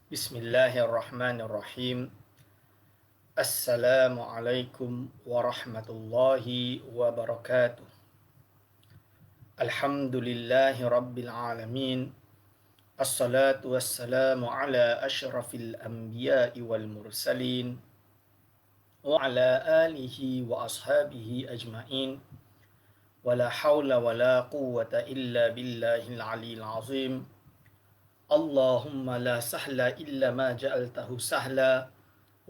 Bismillahirrahmanirrahim. Assalamualaikum warahmatullahi wabarakatuh. Alhamdulillahi rabbil alamin. Assalatu wassalamu ala ashrafil anbiya'i wal mursalin wa ala alihi wa ashabihi ajma'in. Wala hawla wala quwwata illa billahil aliyil azim. Allahumma la sahla illa ma ja'altahu sahla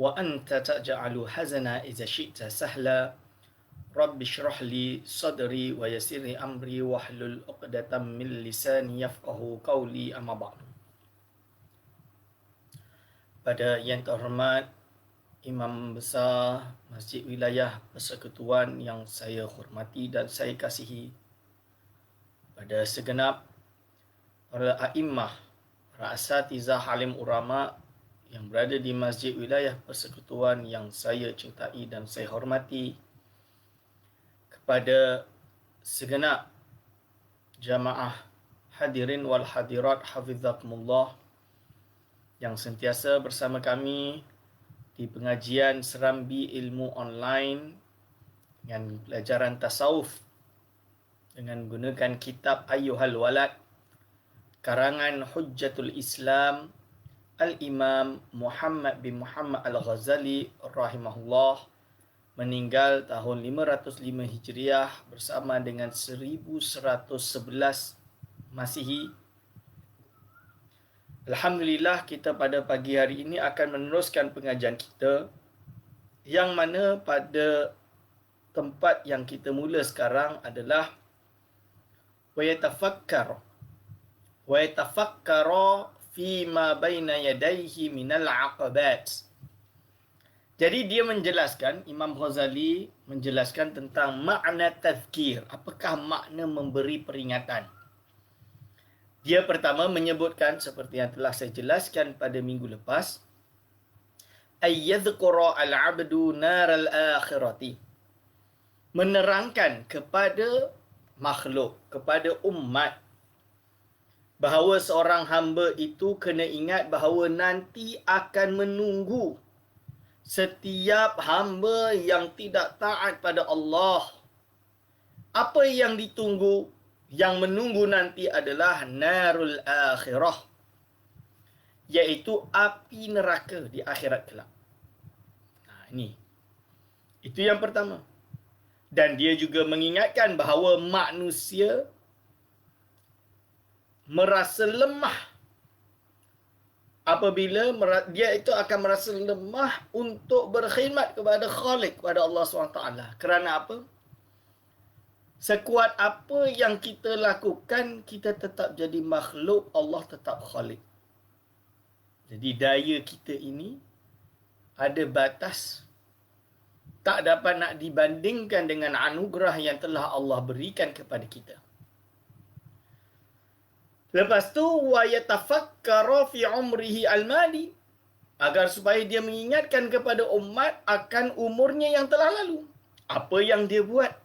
wa anta taj'alu hazana idza syi'ta sahla. Rabbi shrah li sadri wa yassir li amri wahlul 'uqdatam min lisani yafqahu qawli, amma ba'du. Pada yang terhormat Imam Besar Masjid Wilayah Persekutuan yang saya hormati dan saya kasihi, pada segenap para a'immah, para asatizah alim ulama yang berada di Masjid Wilayah Persekutuan yang saya cintai dan saya hormati, kepada segenap jamaah hadirin wal hadirat hafizakumullah yang sentiasa bersama kami di pengajian Serambi Ilmu Online dengan pelajaran tasawuf dengan menggunakan kitab Ayyuhal Walad karangan Hujjatul Islam Al-Imam Muhammad bin Muhammad Al-Ghazali rahimahullah, meninggal tahun 505 Hijriah bersama dengan 1111 Masihi. Alhamdulillah, kita pada pagi hari ini akan meneruskan pengajian kita, yang mana pada tempat yang kita mula sekarang adalah wa yatafakkara fi ma baina yadayhi minal aqabat. Jadi dia menjelaskan, Imam Ghazali menjelaskan tentang makna tazkir. Apakah makna memberi peringatan? Dia pertama menyebutkan seperti yang telah saya jelaskan pada minggu lepas, ayyadhkura al-'abdu naral akhirati. Menerangkan kepada makhluk, kepada umat, bahawa seorang hamba itu kena ingat bahawa nanti akan menunggu setiap hamba yang tidak taat pada Allah. Apa yang ditunggu, yang menunggu nanti adalah narul akhirah, iaitu api neraka di akhirat kelak. Itu yang pertama. Dan dia juga mengingatkan bahawa manusia merasa lemah apabila dia itu akan merasa lemah untuk berkhidmat kepada Khalik, kepada Allah SWT. Kerana apa? Sekuat apa yang kita lakukan, kita tetap jadi makhluk, Allah tetap Khalik. Jadi daya kita ini ada batas, tak dapat nak dibandingkan dengan anugerah yang telah Allah berikan kepada kita. Lepas tu wa yatafakkara fi umrihi al-madi, agar supaya dia mengingatkan kepada umat akan umurnya yang telah lalu. Apa yang dia buat?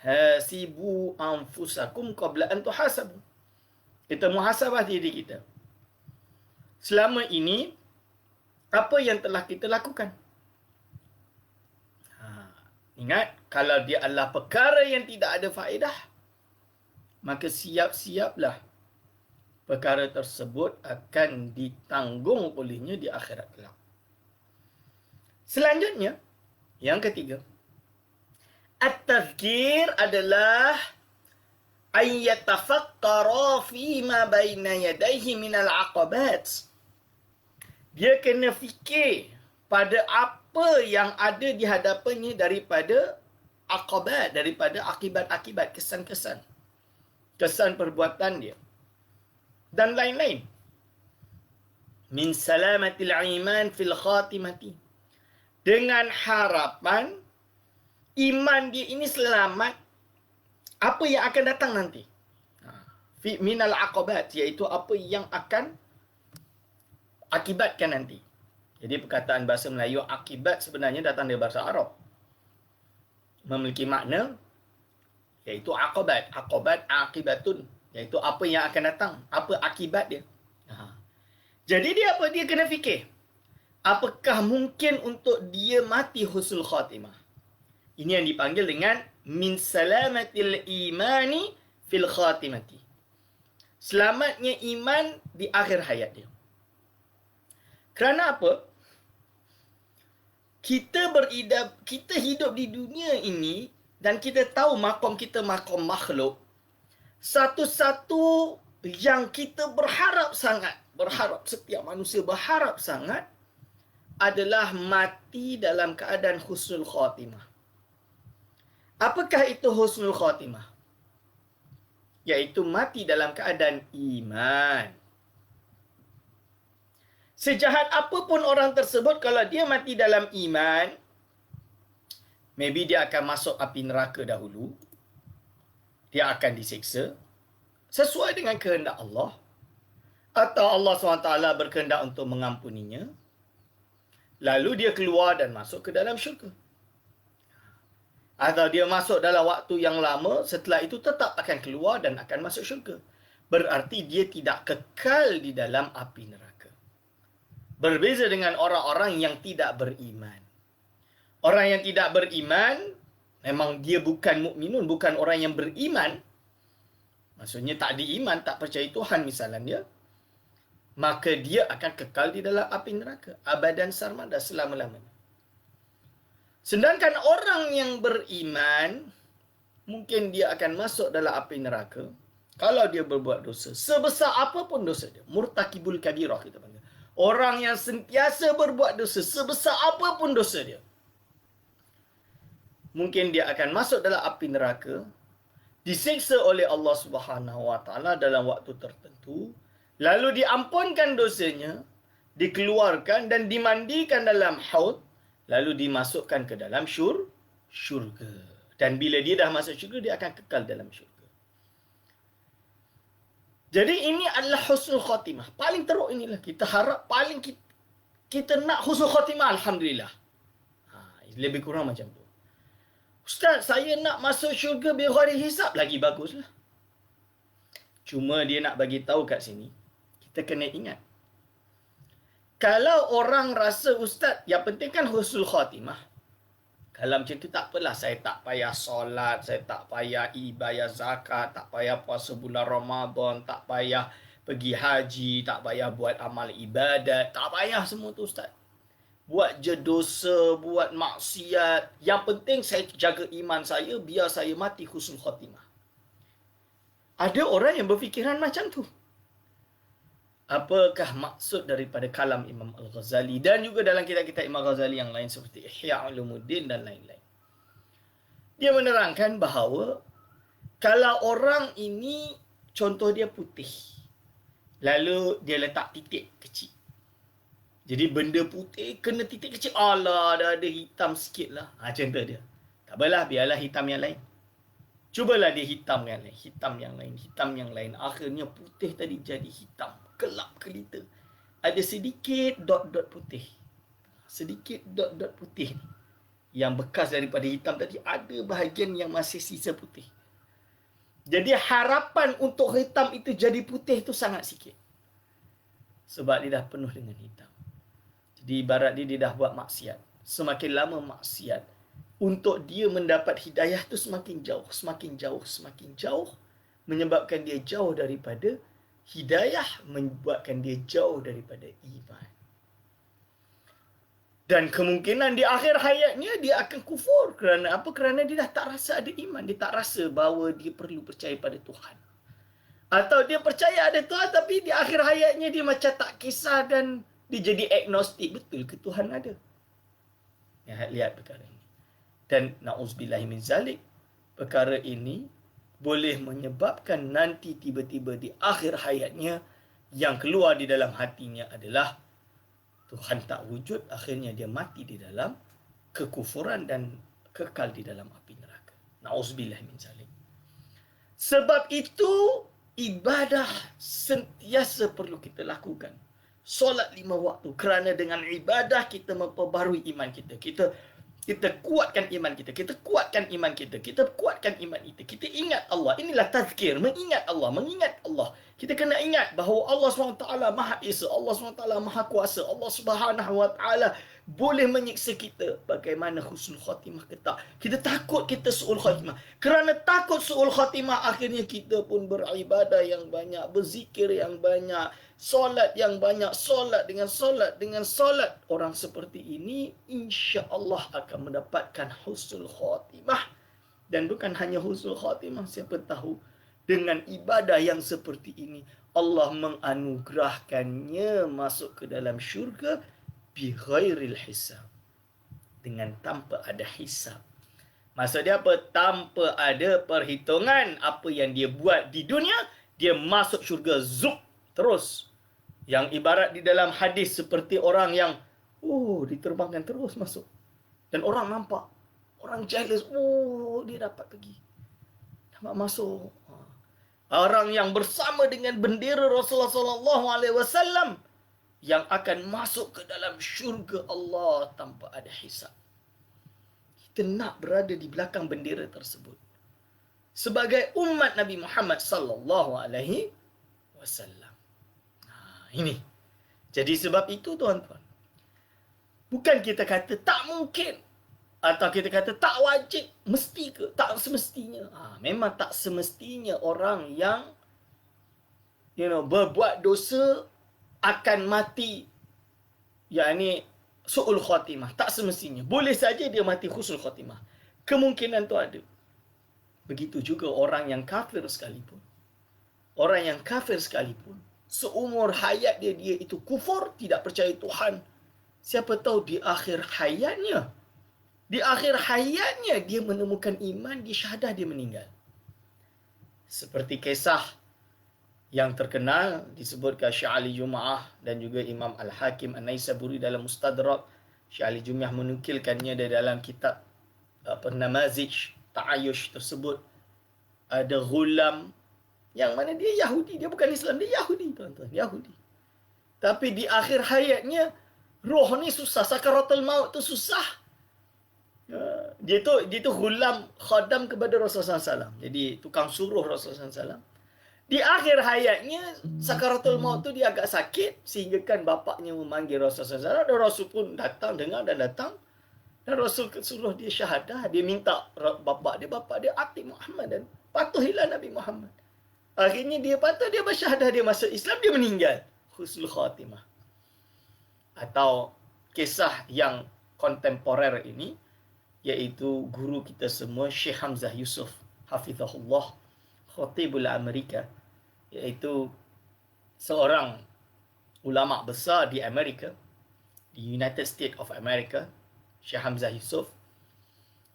Hasibu anfusakum qabla an tuhasabu. Kita muhasabah diri kita. Selama ini apa yang telah kita lakukan? Ingat, kalau dia adalah perkara yang tidak ada faedah, maka siap-siaplah perkara tersebut akan ditanggung olehnya di akhirat kelak. Selanjutnya, yang ketiga, at-tazkir adalah ayyatafakkara fi ma baina yadayhi minal aqabat. Dia kena fikir pada apa yang ada di hadapannya daripada aqabat, daripada akibat-akibat, kesan-kesan, kesan perbuatan dia dan lain-lain. Min salamatil iman fil khatimati. Dengan harapan iman dia ini selamat apa yang akan datang nanti. Minal aqabat, iaitu apa yang akan akibatkan nanti. Jadi perkataan bahasa Melayu akibat sebenarnya datang dari bahasa Arab, memiliki makna iaitu aqabat. Aqabat, aqibatun, iaitu apa yang akan datang, apa akibat dia. Jadi dia apa? Dia kena fikir. Apakah mungkin untuk dia mati husnul khatimah? Ini yang dipanggil dengan min salamatil imani fil khatimati. Selamatnya iman di akhir hayat dia. Kerana apa? Kita hidup di dunia ini dan kita tahu makom kita makom makhluk. Satu-satu yang kita berharap sangat, setiap manusia berharap sangat adalah mati dalam keadaan husnul khatimah. Apakah itu husnul khatimah? Iaitu mati dalam keadaan iman. Sejahat apapun orang tersebut, kalau dia mati dalam iman, maybe dia akan masuk api neraka dahulu. Dia akan disiksa sesuai dengan kehendak Allah. Atau Allah SWT berkehendak untuk mengampuninya. Lalu dia keluar dan masuk ke dalam syurga. Atau dia masuk dalam waktu yang lama, setelah itu tetap akan keluar dan akan masuk syurga. Berarti dia tidak kekal di dalam api neraka. Berbeza dengan orang-orang yang tidak beriman. Orang yang tidak beriman, memang dia bukan mukminun, bukan orang yang beriman. Maksudnya tak diiman, tak percaya Tuhan misalnya dia. Maka dia akan kekal di dalam api neraka. Abadan sarmada, selama-lamanya. Sedangkan orang yang beriman, mungkin dia akan masuk dalam api neraka. Kalau dia berbuat dosa, sebesar apapun dosa dia. Murtakibul kabirah kita panggil. Orang yang sentiasa berbuat dosa, sebesar apapun dosa dia. Mungkin dia akan masuk dalam api neraka, disiksa oleh Allah SWT dalam waktu tertentu, lalu diampunkan dosanya, dikeluarkan dan dimandikan dalam haud, lalu dimasukkan ke dalam syurga. Dan bila dia dah masuk syurga, dia akan kekal dalam syurga. Jadi ini adalah husnul khatimah. Paling teruk inilah. Kita harap paling kita nak husnul khatimah. Alhamdulillah. Lebih kurang macam tu. Ustaz, saya nak masuk syurga bighairi hisab. Lagi baguslah. Cuma dia nak bagi tahu kat sini. Kita kena ingat. Kalau orang rasa, Ustaz, yang penting kan husnul khatimah. Kalau macam tu tak apalah, saya tak payah solat, saya tak payah bayar zakat, tak payah puasa bulan Ramadan, tak payah pergi haji, tak payah buat amal ibadat, tak payah semua tu Ustaz. Buat je dosa, buat maksiat. Yang penting saya jaga iman saya, biar saya mati husnul khatimah. Ada orang yang berfikiran macam tu. Apakah maksud daripada kalam Imam Al-Ghazali dan juga dalam kitab-kitab Imam Ghazali yang lain seperti Ihya Ulumuddin dan lain-lain. Dia menerangkan bahawa kalau orang ini contoh dia putih, lalu dia letak titik kecil. Jadi benda putih kena titik kecil, alah dah ada hitam sikit lah. Contoh dia. Tak apalah, biarlah hitam yang lain. Cubalah dia hitam yang lain, hitam yang lain, hitam yang lain. Akhirnya putih tadi jadi hitam. Kelap kelita. Ada sedikit dot-dot putih. Sedikit dot-dot putih ni. Yang bekas daripada hitam tadi, ada bahagian yang masih sisa putih. Jadi harapan untuk hitam itu jadi putih itu sangat sikit. Sebab dia dah penuh dengan hitam. Jadi ibarat dia dah buat maksiat. Semakin lama maksiat, untuk dia mendapat hidayah tu semakin jauh, semakin jauh, semakin jauh. Menyebabkan dia jauh daripada hidayah, membuatkan dia jauh daripada iman. Dan kemungkinan di akhir hayatnya dia akan kufur. Kerana apa? Kerana dia dah tak rasa ada iman. Dia tak rasa bahawa dia perlu percaya pada Tuhan. Atau dia percaya ada Tuhan tapi di akhir hayatnya dia macam tak kisah dan dia jadi agnostik. Betul ke Tuhan ada? Lihat perkara ini. Dan na'uzubillahi min zalik, perkara ini boleh menyebabkan nanti tiba-tiba di akhir hayatnya yang keluar di dalam hatinya adalah Tuhan tak wujud, akhirnya dia mati di dalam kekufuran dan kekal di dalam api neraka. Na'uzubillah min zalik. Sebab itu ibadah sentiasa perlu kita lakukan. Solat 5 waktu, kerana dengan ibadah kita memperbarui iman kita. Kita kuatkan iman kita. Kita kuatkan iman kita. Kita kuatkan iman kita. Kita ingat Allah. Inilah tazkir. Mengingat Allah. Mengingat Allah. Kita kena ingat bahawa Allah SWT Maha Esa. Allah SWT Maha Kuasa. Allah SWT boleh menyiksa kita. Bagaimana husnul khatimah kita. Kita takut kita su'ul khatimah. Kerana takut su'ul khatimah, akhirnya kita pun beribadah yang banyak. Berzikir yang banyak. Solat yang banyak. Solat dengan solat dengan solat. Orang seperti ini insya-Allah akan mendapatkan husnul khatimah. Dan bukan hanya husnul khatimah, siapa tahu dengan ibadah yang seperti ini Allah menganugerahkannya masuk ke dalam syurga bi ghairil hisab, dengan tanpa ada hisab. Maksud dia apa? Tanpa ada perhitungan apa yang dia buat di dunia, dia masuk syurga zup terus. Yang ibarat di dalam hadis seperti orang yang diterbangkan terus masuk. Dan orang nampak, orang jealous, dia dapat pergi, dapat masuk. Orang yang bersama dengan bendera Rasulullah SAW yang akan masuk ke dalam syurga Allah tanpa ada hisab. Kita nak berada di belakang bendera tersebut sebagai umat Nabi Muhammad SAW. Ini. Jadi sebab itu tuan-tuan, bukan kita kata tak mungkin atau kita kata tak wajib, mesti ke? Tak semestinya. Memang tak semestinya orang yang berbuat dosa akan mati yakni su'ul khatimah. Tak semestinya. Boleh saja dia mati husnul khatimah. Kemungkinan tu ada. Begitu juga orang yang kafir sekalipun. Orang yang kafir sekalipun, seumur hayat dia itu kufur, tidak percaya Tuhan. Siapa tahu di akhir hayatnya dia menemukan iman, dia syahadah, dia meninggal. Seperti kisah yang terkenal disebutkan Syekh Ali Jumaah dan juga Imam Al-Hakim An-Naisaburi dalam Mustadrak. Syekh Ali Jumaah menukilkannya dari dalam kitab Namazij Ta'ayush tersebut. Ada ghulam yang mana dia Yahudi, dia bukan Islam, dia Yahudi, tuan-tuan, Yahudi. Tapi di akhir hayatnya roh ni susah, sakaratul maut tu susah. Dia tu ghulam khadam kepada Rasulullah SAW. Jadi tukang suruh Rasulullah SAW. Di akhir hayatnya sakaratul maut tu dia agak sakit sehingga kan bapaknya memanggil Rasulullah SAW, dan Rasul pun datang, dengar dan datang. Dan Rasul suruh dia syahadah, dia minta bapak dia Ati Muhammad dan patuhilah Nabi Muhammad. Akhirnya dia patut, dia bersyahadah, dia masuk Islam, dia meninggal. Husnul khatimah. Atau kisah yang kontemporer ini, iaitu guru kita semua, Syekh Hamzah Yusuf, Hafizahullah, Khatibul Amerika, iaitu seorang ulama besar di Amerika, di United States of America, Syekh Hamzah Yusuf.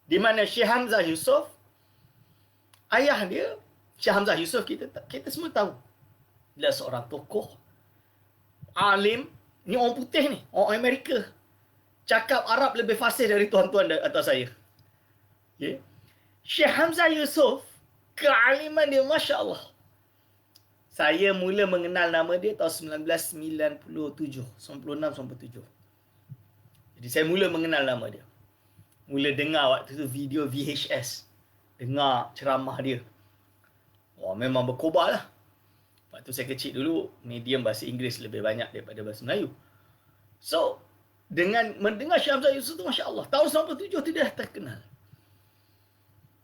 Di mana Syekh Hamzah Yusuf, ayah dia, Syekh Hamzah Yusuf, kita semua tahu, dia seorang tokoh, alim. Ni orang putih ni, orang Amerika. Cakap Arab lebih fasih dari tuan-tuan atau saya. Okay. Syekh Hamzah Yusuf, kealiman dia Masya Allah. Saya mula mengenal nama dia tahun 1997, 96-97. Jadi saya mula mengenal nama dia. Mula dengar waktu tu video VHS. Dengar ceramah dia. Memang berkobar lah. Waktu saya kecil dulu, medium bahasa Inggeris lebih banyak daripada bahasa Melayu. So, dengan mendengar Syekh Hamzah Yusuf tu, Masya Allah, tahun 97 tu dia dah terkenal.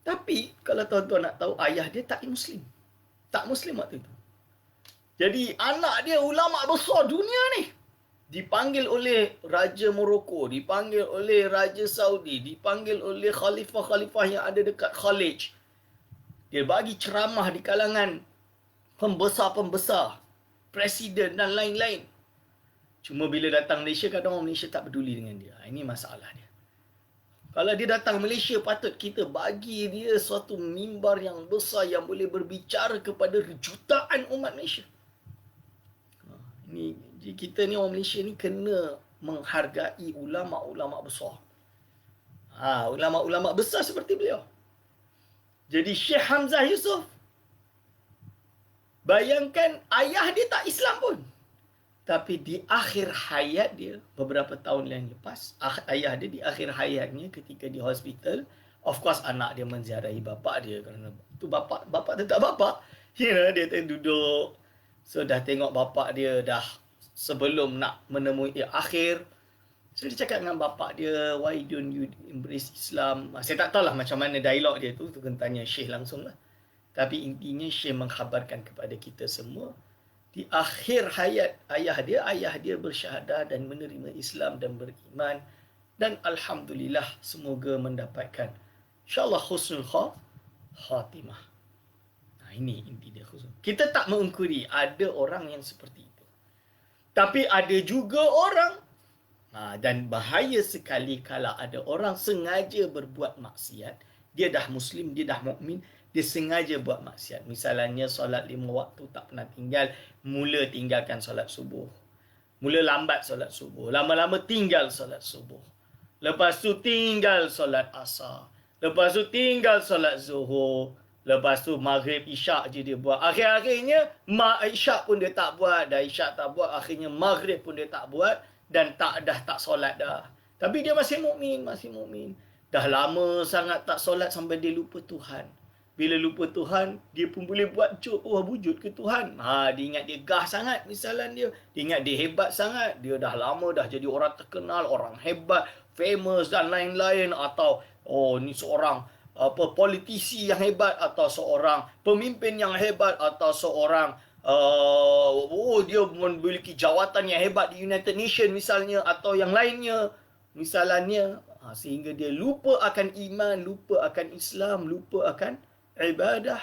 Tapi, kalau tuan-tuan nak tahu, ayah dia tak Muslim. Tak Muslim waktu itu. Jadi, anak dia ulama besar dunia ni. Dipanggil oleh Raja Morocco, dipanggil oleh Raja Saudi, dipanggil oleh khalifah-khalifah yang ada dekat Khalij. Dia bagi ceramah di kalangan pembesar-pembesar, presiden dan lain-lain. Cuma bila datang Malaysia, kadang orang Malaysia tak peduli dengan dia. Ini masalah dia. Kalau dia datang Malaysia, patut kita bagi dia suatu mimbar yang besar yang boleh berbicara kepada jutaan umat Malaysia. Kita ni orang Malaysia ni kena menghargai ulama-ulama besar. Ulama-ulama besar seperti beliau. Jadi Syekh Hamzah Yusuf, bayangkan ayah dia tak Islam pun. Tapi di akhir hayat dia, beberapa tahun yang lepas, ayah dia di akhir hayatnya ketika di hospital, of course anak dia menziarahi bapa dia kerana tu bapa tu tak bapa. Dia duduk. So dah tengok bapa dia dah sebelum nak menemui akhir. So dia cakap dengan bapa dia, why don't you embrace Islam? Saya tak tahulah macam mana dialog dia tu kena tanya Syekh langsung lah. Tapi intinya Syekh mengkhabarkan kepada kita semua, di akhir hayat ayah dia bersyahadah dan menerima Islam dan beriman. Dan Alhamdulillah semoga mendapatkan insyaAllah husnul khatimah. Nah, ini inti dia khusus. Kita tak mengungkiri ada orang yang seperti itu. Tapi ada juga orang, dan bahaya sekali kalau ada orang sengaja berbuat maksiat. Dia dah Muslim, dia dah mukmin, dia sengaja buat maksiat. Misalnya solat 5 waktu tak pernah tinggal, mula tinggalkan solat subuh. Mula lambat solat subuh, lama-lama tinggal solat subuh. Lepas tu tinggal solat asar. Lepas tu tinggal solat zuhur. Lepas tu maghrib isyak je dia buat. Akhir-akhirnya isyak pun dia tak buat. Dah isyak tak buat, akhirnya maghrib pun dia tak buat. Dan dah tak solat dah. Tapi dia masih mukmin. Dah lama sangat tak solat sampai dia lupa Tuhan. Bila lupa Tuhan, dia pun boleh buat joke. Oh, wujud ke Tuhan? Dia ingat dia gah sangat misalan dia. Dia ingat dia hebat sangat. Dia dah lama dah jadi orang terkenal, orang hebat, famous dan lain-lain. Atau, ni seorang politisi yang hebat. Atau seorang pemimpin yang hebat. Atau seorang, dia memiliki jawatan yang hebat di United Nations misalnya. Atau yang lainnya. Misalannya, sehingga dia lupa akan iman, lupa akan Islam, lupa akan ibadah.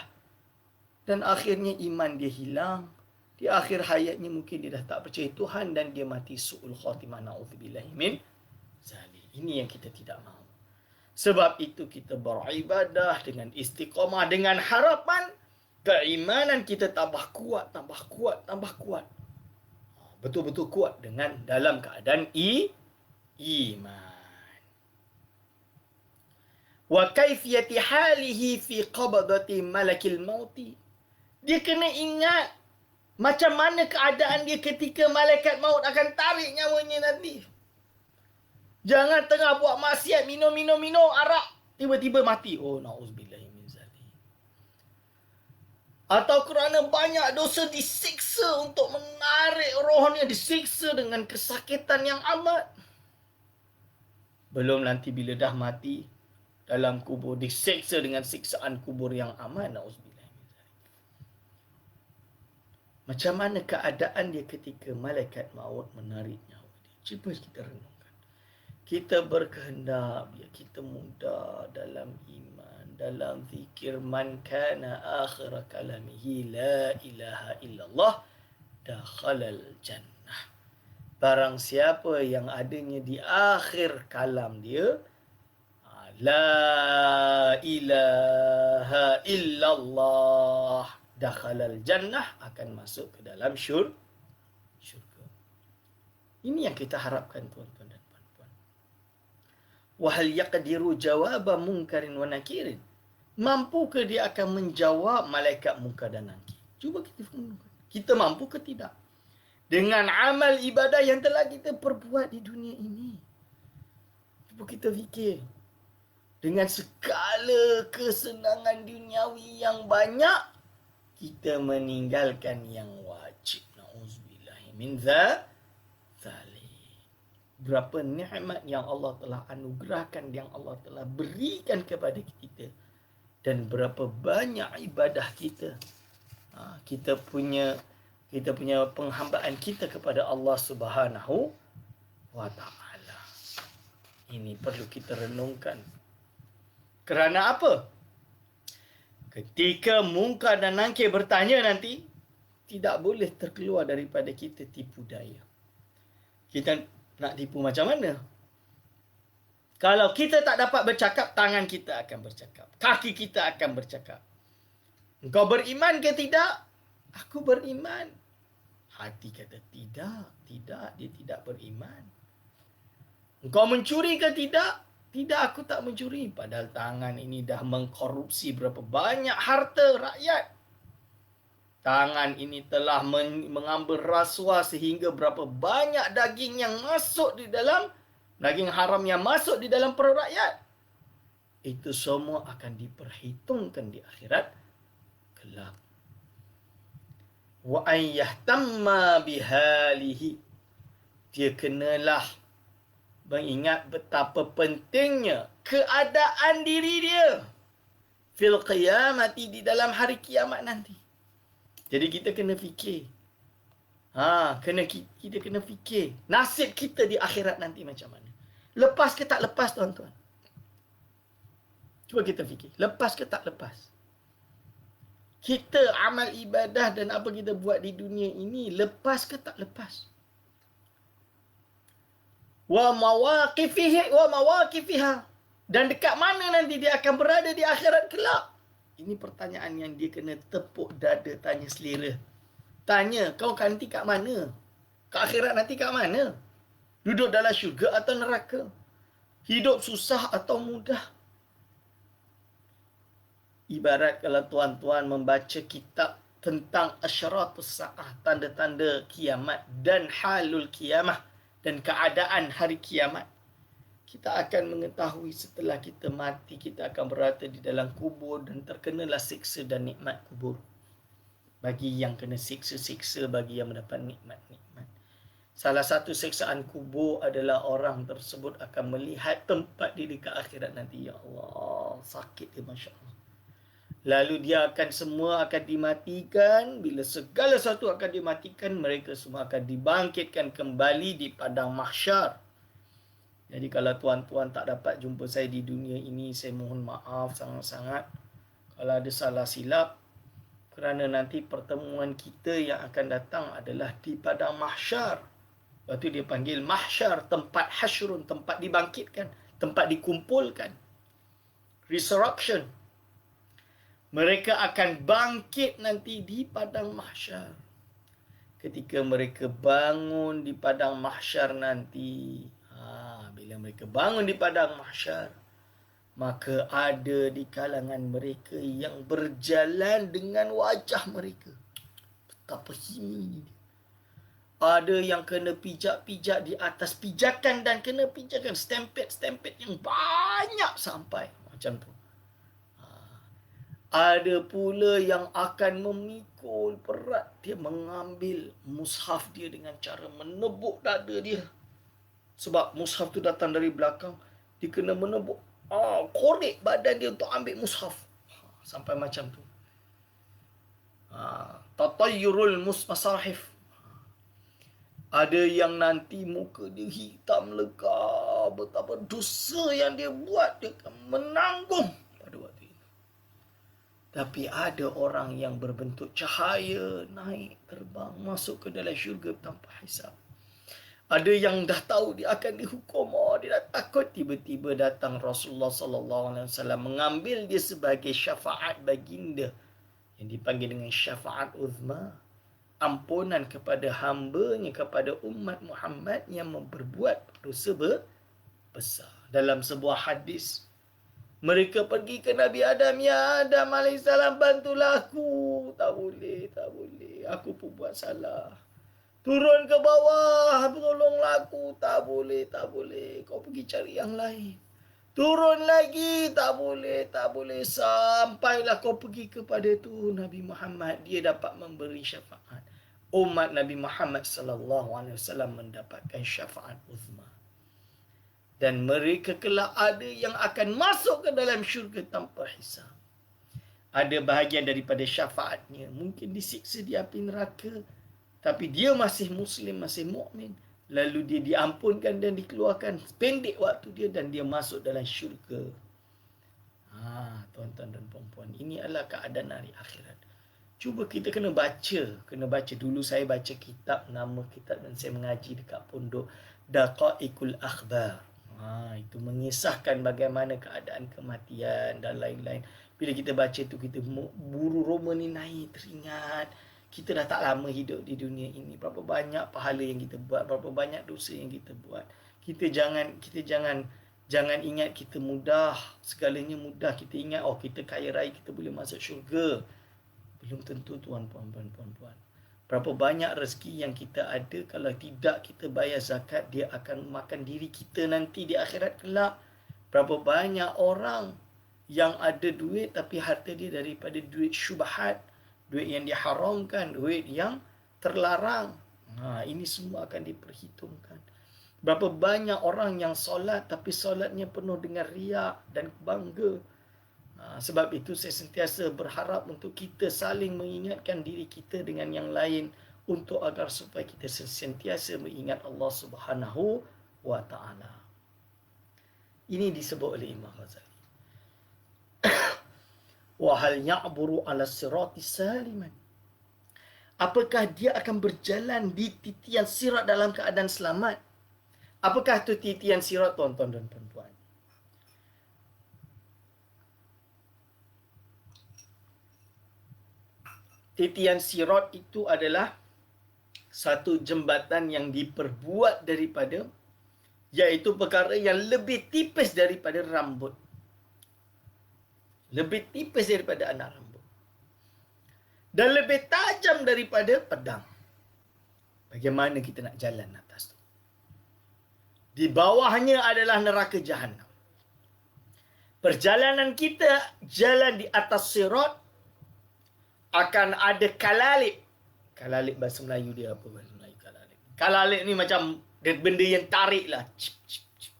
Dan akhirnya iman dia hilang. Di akhir hayatnya mungkin dia dah tak percaya Tuhan dan dia mati su'ul khatimah, na'udzubillahi min zalik. Ini yang kita tidak mahu. Sebab itu kita beribadah dengan istiqamah, dengan harapan keimanan kita tambah kuat. Betul-betul kuat dengan dalam keadaan iman. Wa kaifiyati halihi fi qabdati malakil mauti. Dia kena ingat macam mana keadaan dia ketika malaikat maut akan tarik nyawanya nanti. Jangan tengah buat maksiat, minum arak, tiba-tiba mati. Oh, na'udzubillahi min zalik. Atau kerana banyak dosa disiksa untuk menarik rohnya, disiksa dengan kesakitan yang amat. Belum nanti bila dah mati, dalam kubur diseksa dengan siksaan kubur yang amat. Na'udzubillah. Macam mana keadaan dia ketika malaikat maut menarik nyawa dia? Cuba kita renungkan. Kita berkehendak, kita muda dalam iman, dalam zikir, man kana akhir kalamihi la ilaha illallah dakhalal jannah. Barang siapa yang adanya di akhir kalam dia, la ilaha illallah dakhalal jannah, akan masuk ke dalam syurga. Ini yang kita harapkan tuan-tuan dan puan-puan. Wa hal yaqdiru jawaba munkarin wa nakirin. Mampukah dia akan menjawab malaikat munkar dan nakir? Cuba kita mampu ke tidak? Dengan amal ibadah yang telah kita perbuat di dunia ini. Cuba kita fikir. Dengan segala kesenangan duniawi yang banyak, kita meninggalkan yang wajib. Na'udzubillahi min zalik. Berapa nikmat yang Allah telah anugerahkan, yang Allah telah berikan kepada kita. Dan berapa banyak ibadah kita. Kita punya penghambaan kita kepada Allah Subhanahu wa ta'ala. Ini perlu kita renungkan. Kerana apa? Ketika munkar dan nakir bertanya nanti, tidak boleh terkeluar daripada kita tipu daya. Kita nak tipu macam mana? Kalau kita tak dapat bercakap, tangan kita akan bercakap. Kaki kita akan bercakap. Engkau beriman ke tidak? Aku beriman. Hati kata tidak, dia tidak beriman. Engkau mencuri ke tidak? Tidak, aku tak mencuri. Padahal tangan ini dah mengkorupsi berapa banyak harta rakyat. Tangan ini telah mengambil rasuah sehingga berapa banyak daging yang masuk di dalam, daging haram yang masuk di dalam perut rakyat. Itu semua akan diperhitungkan di akhirat kelak. Wa an yahtamma bihalihi. Dia kenalah mengingat betapa pentingnya keadaan diri dia fil qiyamati, di dalam hari kiamat nanti. Jadi kita kena fikir. Kita kena fikir nasib kita di akhirat nanti macam mana. Lepas ke tak lepas, tuan-tuan? Cuba kita fikir. Lepas ke tak lepas? Kita amal ibadah dan apa kita buat di dunia ini, lepas ke tak lepas? Wa mawaqifiha. Dan dekat mana nanti dia akan berada di akhirat kelak? Ini pertanyaan yang dia kena tepuk dada, tanya selera. Tanya, kau nanti kat mana? Kat akhirat nanti kat mana? Duduk dalam syurga atau neraka? Hidup susah atau mudah? Ibarat kalau tuan-tuan membaca kitab tentang asyaratus sa'ah, tanda-tanda kiamat dan halul kiamah dan keadaan hari kiamat. Kita akan mengetahui setelah kita mati, kita akan berada di dalam kubur dan terkenalah siksa dan nikmat kubur. Bagi yang kena siksa-siksa, bagi yang mendapat nikmat-nikmat. Salah satu siksaan kubur adalah orang tersebut akan melihat tempat dia dekat akhirat nanti. Ya Allah, sakit dia, Masya Allah. Lalu dia akan semua akan dimatikan. Bila segala sesuatu akan dimatikan, mereka semua akan dibangkitkan kembali di padang mahsyar. Jadi kalau tuan-tuan tak dapat jumpa saya di dunia ini, saya mohon maaf sangat-sangat kalau ada salah silap. Kerana nanti pertemuan kita yang akan datang adalah di padang mahsyar. Lepas tu dia panggil mahsyar, tempat hasyrun, tempat dibangkitkan, tempat dikumpulkan. Resurrection. Mereka akan bangkit nanti di padang mahsyar. Ketika mereka bangun di padang mahsyar nanti, bila mereka bangun di padang mahsyar, maka ada di kalangan mereka yang berjalan dengan wajah mereka. Betapa hina dia. Ada yang kena pijak-pijak di atas pijakan dan kena pijakan stempet-stempet yang banyak sampai. Macam tu. Ada pula yang akan memikul berat. Dia mengambil mushaf dia dengan cara menebuk dada dia. Sebab mushaf tu datang dari belakang. Dia kena menebuk. Korek badan dia untuk ambil mushaf. Sampai macam tu. Tatayyurul masahif. Ada yang nanti muka dia hitam lekar. Betapa dosa yang dia buat. Dia akan menanggung pada waktu itu. Tapi ada orang yang berbentuk cahaya, naik, terbang, masuk ke dalam syurga tanpa hisab. Ada yang dah tahu dia akan dihukum, dia dah takut. Tiba-tiba datang Rasulullah SAW mengambil dia sebagai syafaat baginda yang dipanggil dengan syafaat uzma. Ampunan kepada hambanya, kepada umat Muhammad yang memperbuat dosa besar. Dalam sebuah hadis, mereka pergi ke Nabi Adam. Ya Adam AS, bantulah aku. Tak boleh. Aku pun buat salah. Turun ke bawah. Tolonglah aku. Tak boleh. Kau pergi cari yang lain. Turun lagi. Tak boleh. Sampailah kau pergi kepada tu Nabi Muhammad. Dia dapat memberi syafaat. Umat Nabi Muhammad SAW mendapatkan syafaat uzma. Dan mereka kelak ada yang akan masuk ke dalam syurga tanpa hisab. Ada bahagian daripada syafaatnya mungkin disiksa di api neraka, tapi dia masih Muslim, masih mukmin. Lalu dia diampunkan dan dikeluarkan. Pendek waktu dia dan dia masuk dalam syurga. Tuan-tuan dan puan-puan, ini adalah keadaan hari akhirat. Cuba kita kena baca. Dulu saya baca kitab, nama kitab, dan saya mengaji dekat pondok, Daqaiqul Akhbar. Itu mengisahkan bagaimana keadaan kematian dan lain-lain. Bila kita baca itu, kita buru roma ni naik, teringat. Kita dah tak lama hidup di dunia ini. Berapa banyak pahala yang kita buat, berapa banyak dosa yang kita buat. Kita jangan ingat kita mudah, segalanya mudah. Kita ingat, kita kaya raya, kita boleh masuk syurga. Belum tentu tuan-puan dan puan-puan. Berapa banyak rezeki yang kita ada, kalau tidak kita bayar zakat, dia akan makan diri kita nanti di akhirat kelak. Berapa banyak orang yang ada duit tapi harta dia daripada duit syubhat, duit yang diharamkan, duit yang terlarang. Ini semua akan diperhitungkan. Berapa banyak orang yang solat tapi solatnya penuh dengan riak dan bangga. Sebab itu saya sentiasa berharap untuk kita saling mengingatkan diri kita dengan yang lain untuk agar supaya kita sentiasa mengingat Allah Subhanahu wa taala. Ini disebut oleh Imam Ghazali. Wa hal ya'buru 'ala sirati saliman. Apakah dia akan berjalan di titian sirat dalam keadaan selamat? Apakah itu titian sirat, tuan-tuan dan puan-puan? Titian sirat itu adalah satu jembatan yang diperbuat daripada, iaitu perkara yang lebih tipis daripada rambut. Lebih tipis daripada anak rambut. Dan lebih tajam daripada pedang. Bagaimana kita nak jalan atas tu? Di bawahnya adalah neraka Jahannam. Perjalanan kita jalan di atas sirat, akan ada kalalib. Kalalib bahasa Melayu dia apa bahasa Melayu kalalib? Kalalib ni macam benda yang tarik lah.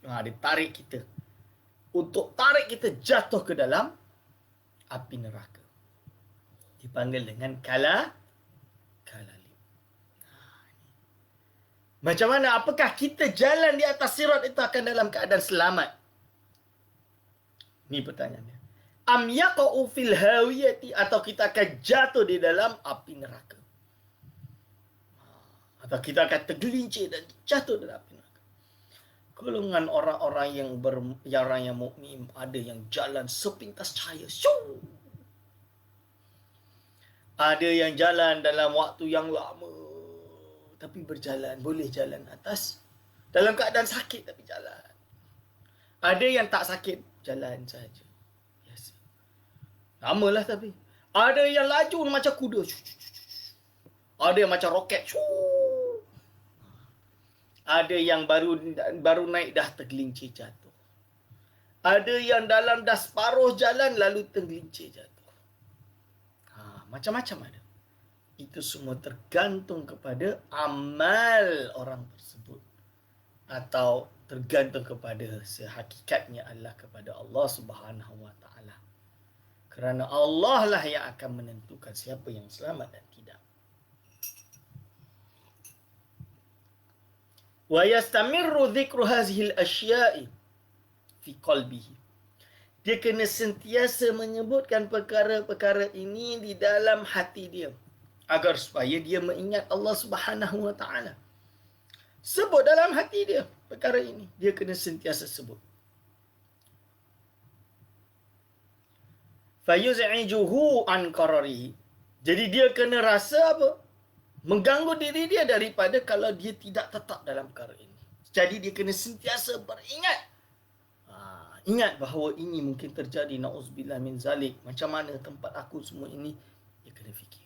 Dia tarik kita. Untuk tarik kita jatuh ke dalam api neraka. Dipanggil dengan kalalib. Macam mana? Apakah kita jalan di atas sirat itu akan dalam keadaan selamat? Ini pertanyaannya. Am yaqa'u fil hawiyati, atau kita akan jatuh di dalam api neraka. Atau kita akan tergelincir dan jatuh dalam api neraka. Golongan orang-orang yang mukmin ada yang jalan sepintas cahaya. Ada yang jalan dalam waktu yang lama tapi berjalan, boleh jalan atas dalam keadaan sakit tapi jalan. Ada yang tak sakit, jalan saja. Lamalah tapi. Ada yang laju macam kuda. Ada yang macam roket. Ada yang baru naik dah tergelincir jatuh. Ada yang dalam dah separuh jalan lalu tergelincir jatuh. Macam-macam ada. Itu semua tergantung kepada amal orang tersebut. Atau tergantung kepada sehakikatnya adalah kepada Allah Subhanahu wa taala. Kerana Allah lah yang akan menentukan siapa yang selamat dan tidak. Wa yastamirru dhikru hadhihi al-asya'i fi qalbihi. Dia kena sentiasa menyebutkan perkara-perkara ini di dalam hati dia agar supaya dia mengingat Allah Subhanahu wa taala. Sebut dalam hati dia perkara ini, dia kena sentiasa sebut. Fayuz'ijuhu an qararihi. Jadi dia kena rasa apa? Mengganggu diri dia daripada kalau dia tidak tetap dalam perkara ini. Jadi dia kena sentiasa beringat. Ingat bahawa ini mungkin terjadi, na'udzubillah min zalik. Macam mana tempat aku semua ini? Dia kena fikir.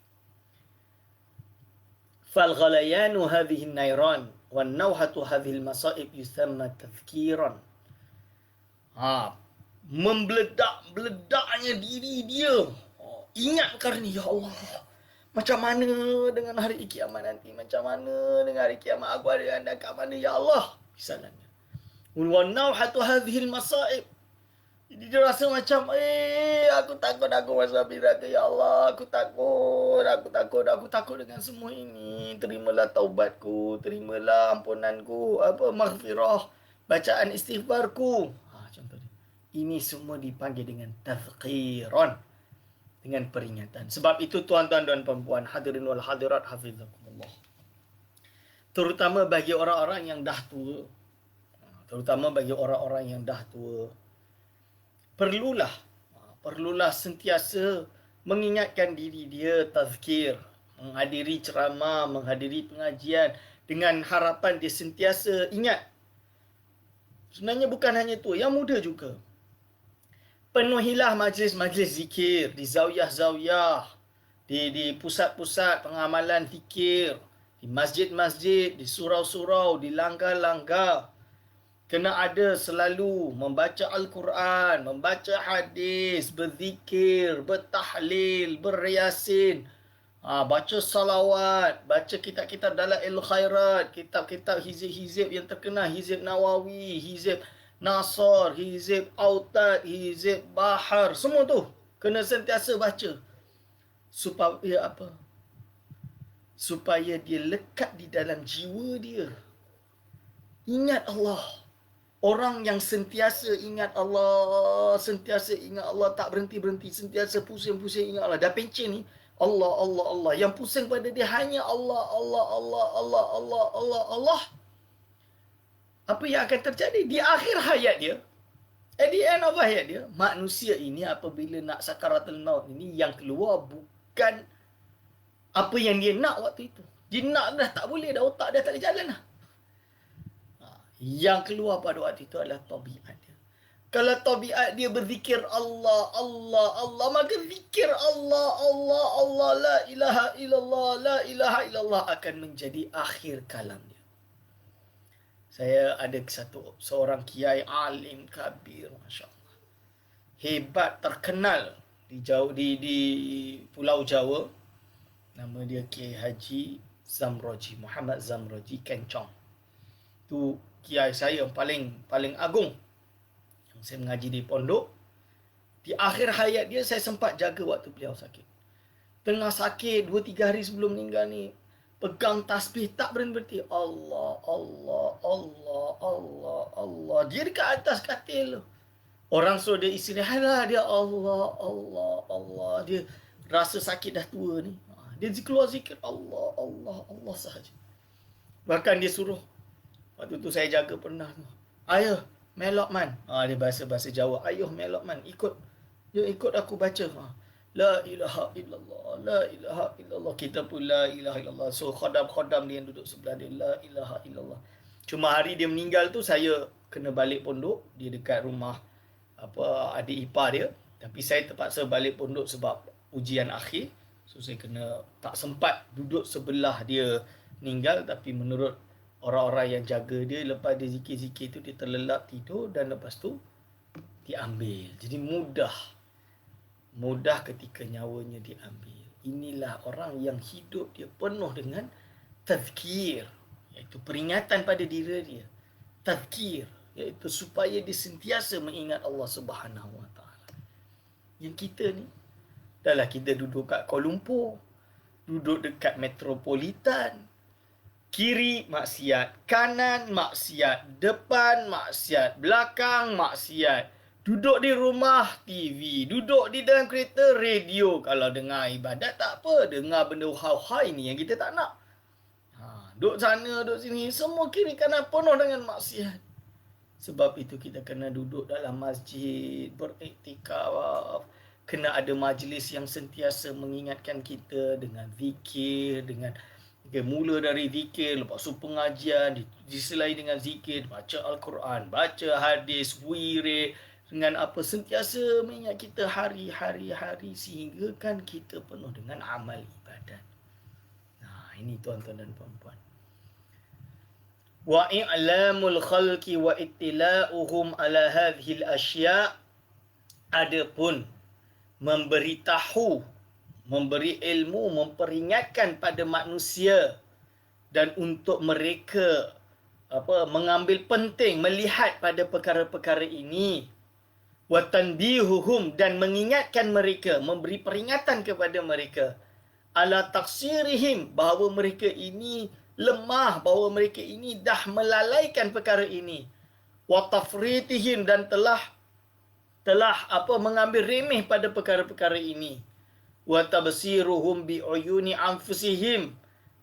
Fal ghalayanu hadhihi an-nairan wan nawhatu hadhihi al-masa'ib yusamma tafkiran. Membeledak-beledaknya diri dia. Ingat perkara ni, ya Allah. Macam mana dengan hari kiamat nanti? Macam mana dengan hari kiamat? Aku ada anda kat mana, ya Allah? Misalnya. Wa nawhatu hadhihi al-masa'ib. Jadi dia rasa macam, aku takut aku masuk api neraka, ya Allah. Aku takut dengan semua ini. Terimalah taubatku, terimalah ampunanku, maghfirah, bacaan istighfarku. Contoh dia. Ini semua dipanggil dengan tazkiran, dengan peringatan. Sebab itu tuan-tuan dan puan-puan, hadirin wal hadirat hafizakumullah. Terutama bagi orang-orang yang dah tua. Perlulah sentiasa mengingatkan diri dia, tazkir, menghadiri ceramah, menghadiri pengajian dengan harapan dia sentiasa ingat. Sebenarnya bukan hanya tua, yang muda juga. Penuhilah majlis-majlis zikir di zawiyah-zawiyah. di pusat-pusat pengamalan fikir, di masjid-masjid, di surau-surau, di langgar-langgar. Kena ada selalu membaca Al-Quran, membaca hadis, berzikir, bertahlil, beryasin, baca salawat, baca kitab-kitab Dalail Khairat, kitab-kitab hizib-hizib yang terkenal, hizib Nawawi, hizib Nasr, hizib Autad, hizib Bahar, semua tu kena sentiasa baca. Supaya apa? Supaya dia lekat di dalam jiwa dia. Ingat Allah. Orang yang sentiasa ingat Allah, tak berhenti-berhenti, sentiasa pusing-pusing ingat Allah. Dah pencen ni, Allah, Allah, Allah. Yang pusing pada dia hanya Allah, Allah, Allah, Allah, Allah, Allah, Allah. Apa yang akan terjadi di akhir hayat dia? At the end of hayat dia, manusia ini apabila nak sakaratul maut ini, yang keluar bukan apa yang dia nak waktu itu. Dia nak dah tak boleh dah, otak dah tak boleh jalan dah. Yang keluar pada waktu itu adalah tabiat dia. Kalau tabiat dia berzikir Allah, Allah, Allah, maka zikir Allah, Allah, Allah, la ilaha illallah, la ilaha illallah akan menjadi akhir kalam dia. Saya ada seorang kiai alim kabir, masya-Allah. Hebat, terkenal di Pulau Jawa. Nama dia Kiai Haji Zamroji, Muhammad Zamroji Kencong. Tu kiai saya yang paling agung. Yang saya mengaji di pondok. Di akhir hayat dia, saya sempat jaga waktu beliau sakit. Tengah sakit 2-3 hari sebelum meninggal ni, pegang tasbih tak berhenti. Allah, Allah, Allah, Allah, Allah. Dia dekat atas katil. Orang suruh dia istirahat lah. Dia Allah, Allah, Allah. Dia rasa sakit dah tua ni. Dia keluar zikir Allah, Allah, Allah sahaja. Bahkan dia suruh, waktu tu saya jaga pernah tu, ayuh melok man. Dia bahasa Jawa. Ayuh melok man, ikut aku baca. La ilaha illallah, la ilaha illallah. Kita pun la ilaha illallah. So khodam dia yang duduk sebelah dia, la ilaha illallah. Cuma hari dia meninggal tu, saya kena balik pondok. Dia dekat rumah adik ipar dia. Tapi saya terpaksa balik pondok sebab ujian akhir. So saya tak sempat duduk sebelah dia meninggal. Tapi menurut orang-orang yang jaga dia, lepas dia zikir-zikir tu, dia terlelap tidur dan lepas tu diambil. Jadi mudah ketika nyawanya diambil. Inilah orang yang hidup dia penuh dengan tazkir, iaitu peringatan pada diri dia. Tazkir, iaitu supaya dia sentiasa mengingat Allah Subhanahu Wa Taala. Yang kita ni, dahlah kita duduk kat Kuala Lumpur, duduk dekat metropolitan, kiri maksiat, kanan maksiat, depan maksiat, belakang maksiat. Duduk di rumah, TV. Duduk di dalam kereta, radio. Kalau dengar ibadat, tak apa. Dengar benda hau-hai ni yang kita tak nak. Duduk sana, duduk sini. Semua kiri kanan penuh dengan maksiat. Sebab itu kita kena duduk dalam masjid, beriktikaf. Kena ada majlis yang sentiasa mengingatkan kita dengan zikir, dengan mula dari zikir, lepas tu pengajian, diselai dengan zikir, baca Al-Quran, baca hadis, wirid, dengan apa, sentiasa mengingat kita hari-hari sehingga kan kita penuh dengan amal ibadat. Ini tuan-tuan dan puan-puan. Wa i'lamul khalqi wa ittila'uhum ala hadhil asya'. Adapun memberitahu, memberi ilmu, memperingatkan pada manusia dan untuk mereka mengambil penting, melihat pada perkara-perkara ini. Wa tanbihuhum, dan mengingatkan mereka, memberi peringatan kepada mereka, ala taksirihim, bahawa mereka ini lemah, bahawa mereka ini dah melalaikan perkara ini. Wa tafritihim, dan telah mengambil remeh pada perkara-perkara ini. Wa tabsiruhum bi uyuni anfusihim,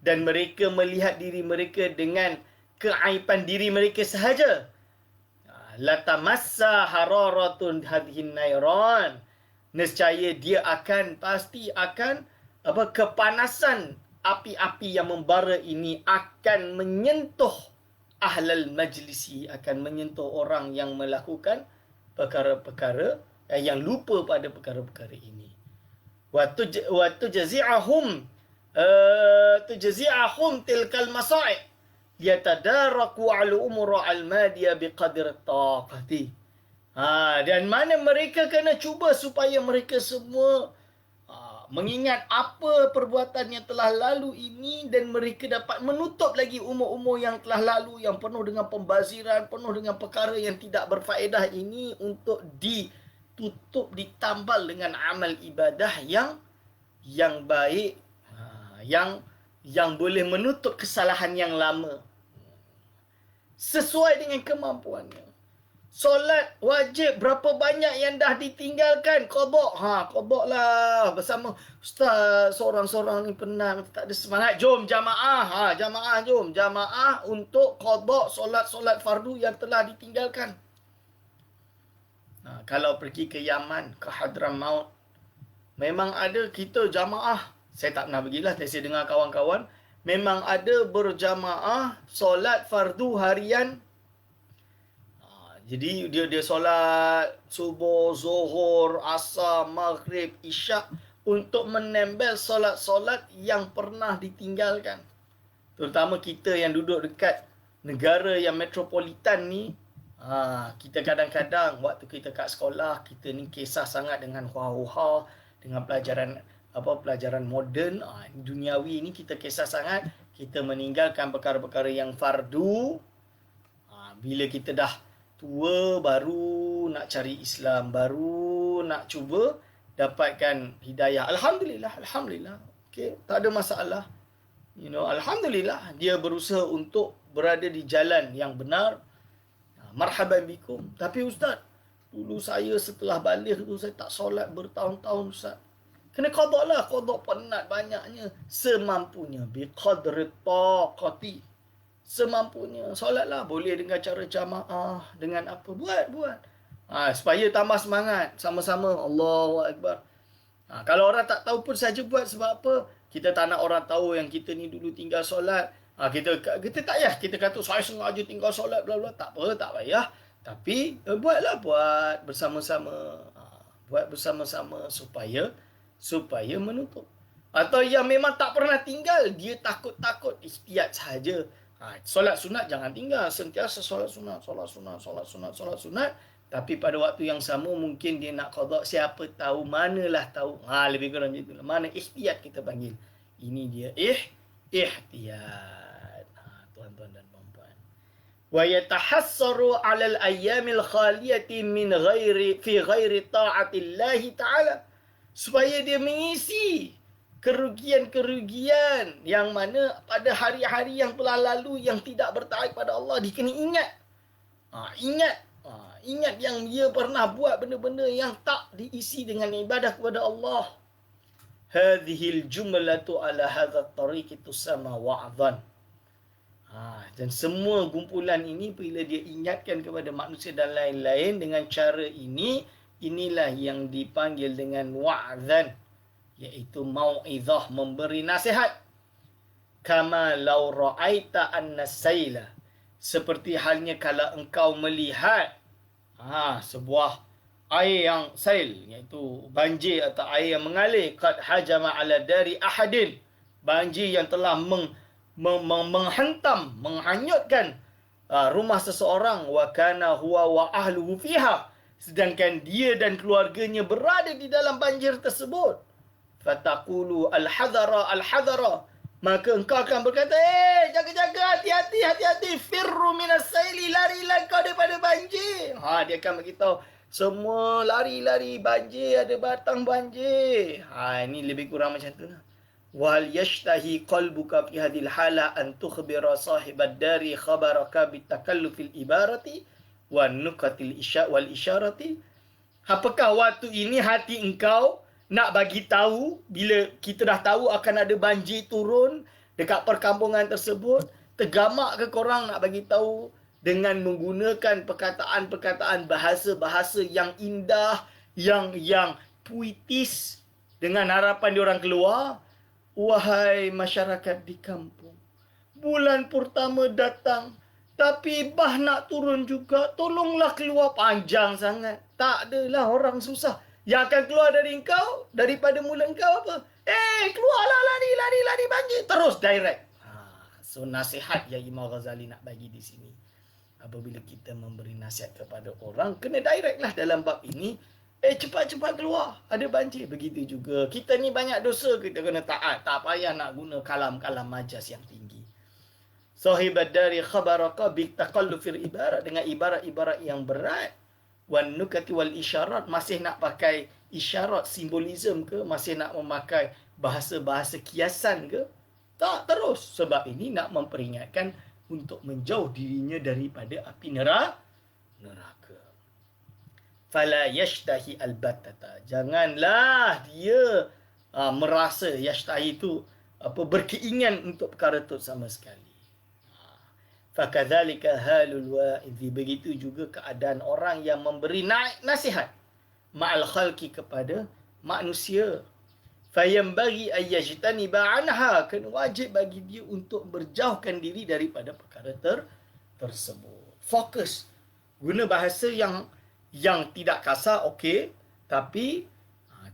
dan mereka melihat diri mereka dengan keaiban diri mereka sahaja. La tamassa hararatun hadhin nairan, nescaya dia pasti akan kepanasan api-api yang membara ini akan menyentuh ahlal majlisi, akan menyentuh orang yang melakukan perkara-perkara yang lupa pada perkara-perkara ini. wa tujzi'ahum tujzi'ahum tilkal masa'ib yatadaraku al umur al madiyah biqadri taqati. Dan mana mereka kena cuba supaya mereka semua mengingat apa perbuatan yang telah lalu ini dan mereka dapat menutup lagi umur-umur yang telah lalu yang penuh dengan pembaziran, penuh dengan perkara yang tidak berfaedah ini untuk ditutup, ditambal dengan amal ibadah yang baik, yang boleh menutup kesalahan yang lama sesuai dengan kemampuannya. Solat wajib berapa banyak yang dah ditinggalkan? Qada. Qada lah. Bersama ustaz, seorang-seorang ni penat, tak ada semangat. Jom jamaah. Jamaah jom. Jamaah untuk qada solat-solat fardu yang telah ditinggalkan. Kalau pergi ke Yaman, ke Hadramaut, memang ada kita jamaah. Saya tak pernah pergilah, saya dengar kawan-kawan. Memang ada berjamaah solat fardu harian. Jadi dia solat subuh, zuhur, asar, maghrib, isyak untuk menempel solat-solat yang pernah ditinggalkan. Terutama kita yang duduk dekat negara yang metropolitan ni, kita kadang-kadang waktu kita kat sekolah, kita ni kisah sangat dengan huha-huha, dengan pelajaran moden, duniawi ni kita kisah sangat, kita meninggalkan perkara-perkara yang fardu. Bila kita dah tua, baru nak cari Islam, baru nak cuba dapatkan hidayah. Alhamdulillah. Okay, tak ada masalah. Alhamdulillah dia berusaha untuk berada di jalan yang benar. Marhaban bikum. Tapi ustaz, dulu saya setelah balik tu saya tak solat bertahun-tahun ustaz. Kena qada lah, qada penat banyaknya, semampunya, biqadri taqati. Semampunya. Solatlah. Boleh dengan cara jamaah. Dengan apa. Buat. Supaya tambah semangat. Sama-sama. Allahu Akbar. Kalau orang tak tahu pun saja buat. Sebab apa? Kita tak nak orang tahu yang kita ni dulu tinggal solat. Kita tak payah. Kita kata saya sengaja tinggal solat. Bla bla. Tak apa. Tak payah. Tapi buatlah. Buat bersama-sama. Buat bersama-sama supaya menutup. Atau yang memang tak pernah tinggal. Dia takut-takut. Ihtiyat sahaja. Solat sunat jangan tinggal. Sentiasa solat sunat. Tapi pada waktu yang sama mungkin dia nak qada. Siapa tahu, manalah tahu. Lebih kurang macam itulah. Mana ihtiyat kita panggil. Ini dia ihtiyat. Tuan-tuan dan puan-puan. Wa yatahassaru 'alal ayyamil khaliyati min fi ghairi ta'atillahi ta'ala. Supaya dia mengisi kerugian-kerugian yang mana pada hari-hari yang telah lalu yang tidak bertaat pada Allah, dia kena ingat. Ingat yang dia pernah buat benda-benda yang tak diisi dengan ibadah kepada Allah. Hadhil jumlatu ala hadha tariq tusamma wa'dhan. Dan semua kumpulan ini bila dia ingatkan kepada manusia dan lain-lain dengan cara ini, inilah yang dipanggil dengan wa'dhan, iaitu mau'izah, memberi nasihat. Kama law ra'aita an-nasaila, seperti halnya kalau engkau melihat sebuah air yang sail, iaitu banjir atau air yang mengalir, qad hajama ala dari ahadin, banjir yang telah menghantam, menghanyutkan rumah seseorang, wa kana huwa wa ahluhu fiha, sedangkan dia dan keluarganya berada di dalam banjir tersebut. Fataqulu al-hadara, maka engkau akan berkata, jaga-jaga, hati-hati, firru minas saili, larilah kau daripada banjir. Dia akan beritahu, semua lari, banjir, ada batang banjir. Ini lebih kurang macam tu lah. Wal yashtahi qalbuka fi hadhil hala an tukhbira sahibad dari khabaraka bitakallufil ibarati wan nukatil wal isyarati. Apakah waktu ini hati engkau nak bagi tahu, bila kita dah tahu akan ada banjir turun dekat perkampungan tersebut, tergamak ke korang nak bagi tahu dengan menggunakan perkataan-perkataan bahasa-bahasa yang indah, yang puitis, dengan harapan diorang keluar. Wahai masyarakat di kampung, bulan purtama datang, tapi bah nak turun juga, tolonglah keluar. Panjang sangat. Tak adalah, orang susah. Yang akan keluar dari engkau, daripada mulut engkau apa? Keluarlah, lari banjir. Terus direct. So nasihat yang Imam Ghazali nak bagi di sini. Apabila kita memberi nasihat kepada orang, kena direct lah dalam bab ini. Cepat-cepat keluar. Ada banjir. Begitu juga. Kita ni banyak dosa. Kita kena taat. Tak payah nak guna kalam-kalam majas yang tinggi. Sahibad dari khabaraka bitaqallufir ibarat. Dengan ibarat-ibarat yang berat. Wan nukati wal isyarat. Masih nak pakai isyarat, simbolism ke? Masih nak memakai bahasa-bahasa kiasan ke? Tak, terus. Sebab ini nak memperingatkan untuk menjauh dirinya daripada api neraka. Fala yashtahi albatata. Janganlah dia merasa yashtahi itu berkeinginan untuk perkara itu sama sekali. Fakadzalika halul wa'idhi. Begitu juga keadaan orang yang memberi nasihat ma'al khalqi kepada manusia. Fayambaghi ayyajtaniba anha. Kena wajib bagi dia untuk berjauhkan diri daripada perkara tersebut. Fokus. Guna bahasa yang tidak kasar, okey. Tapi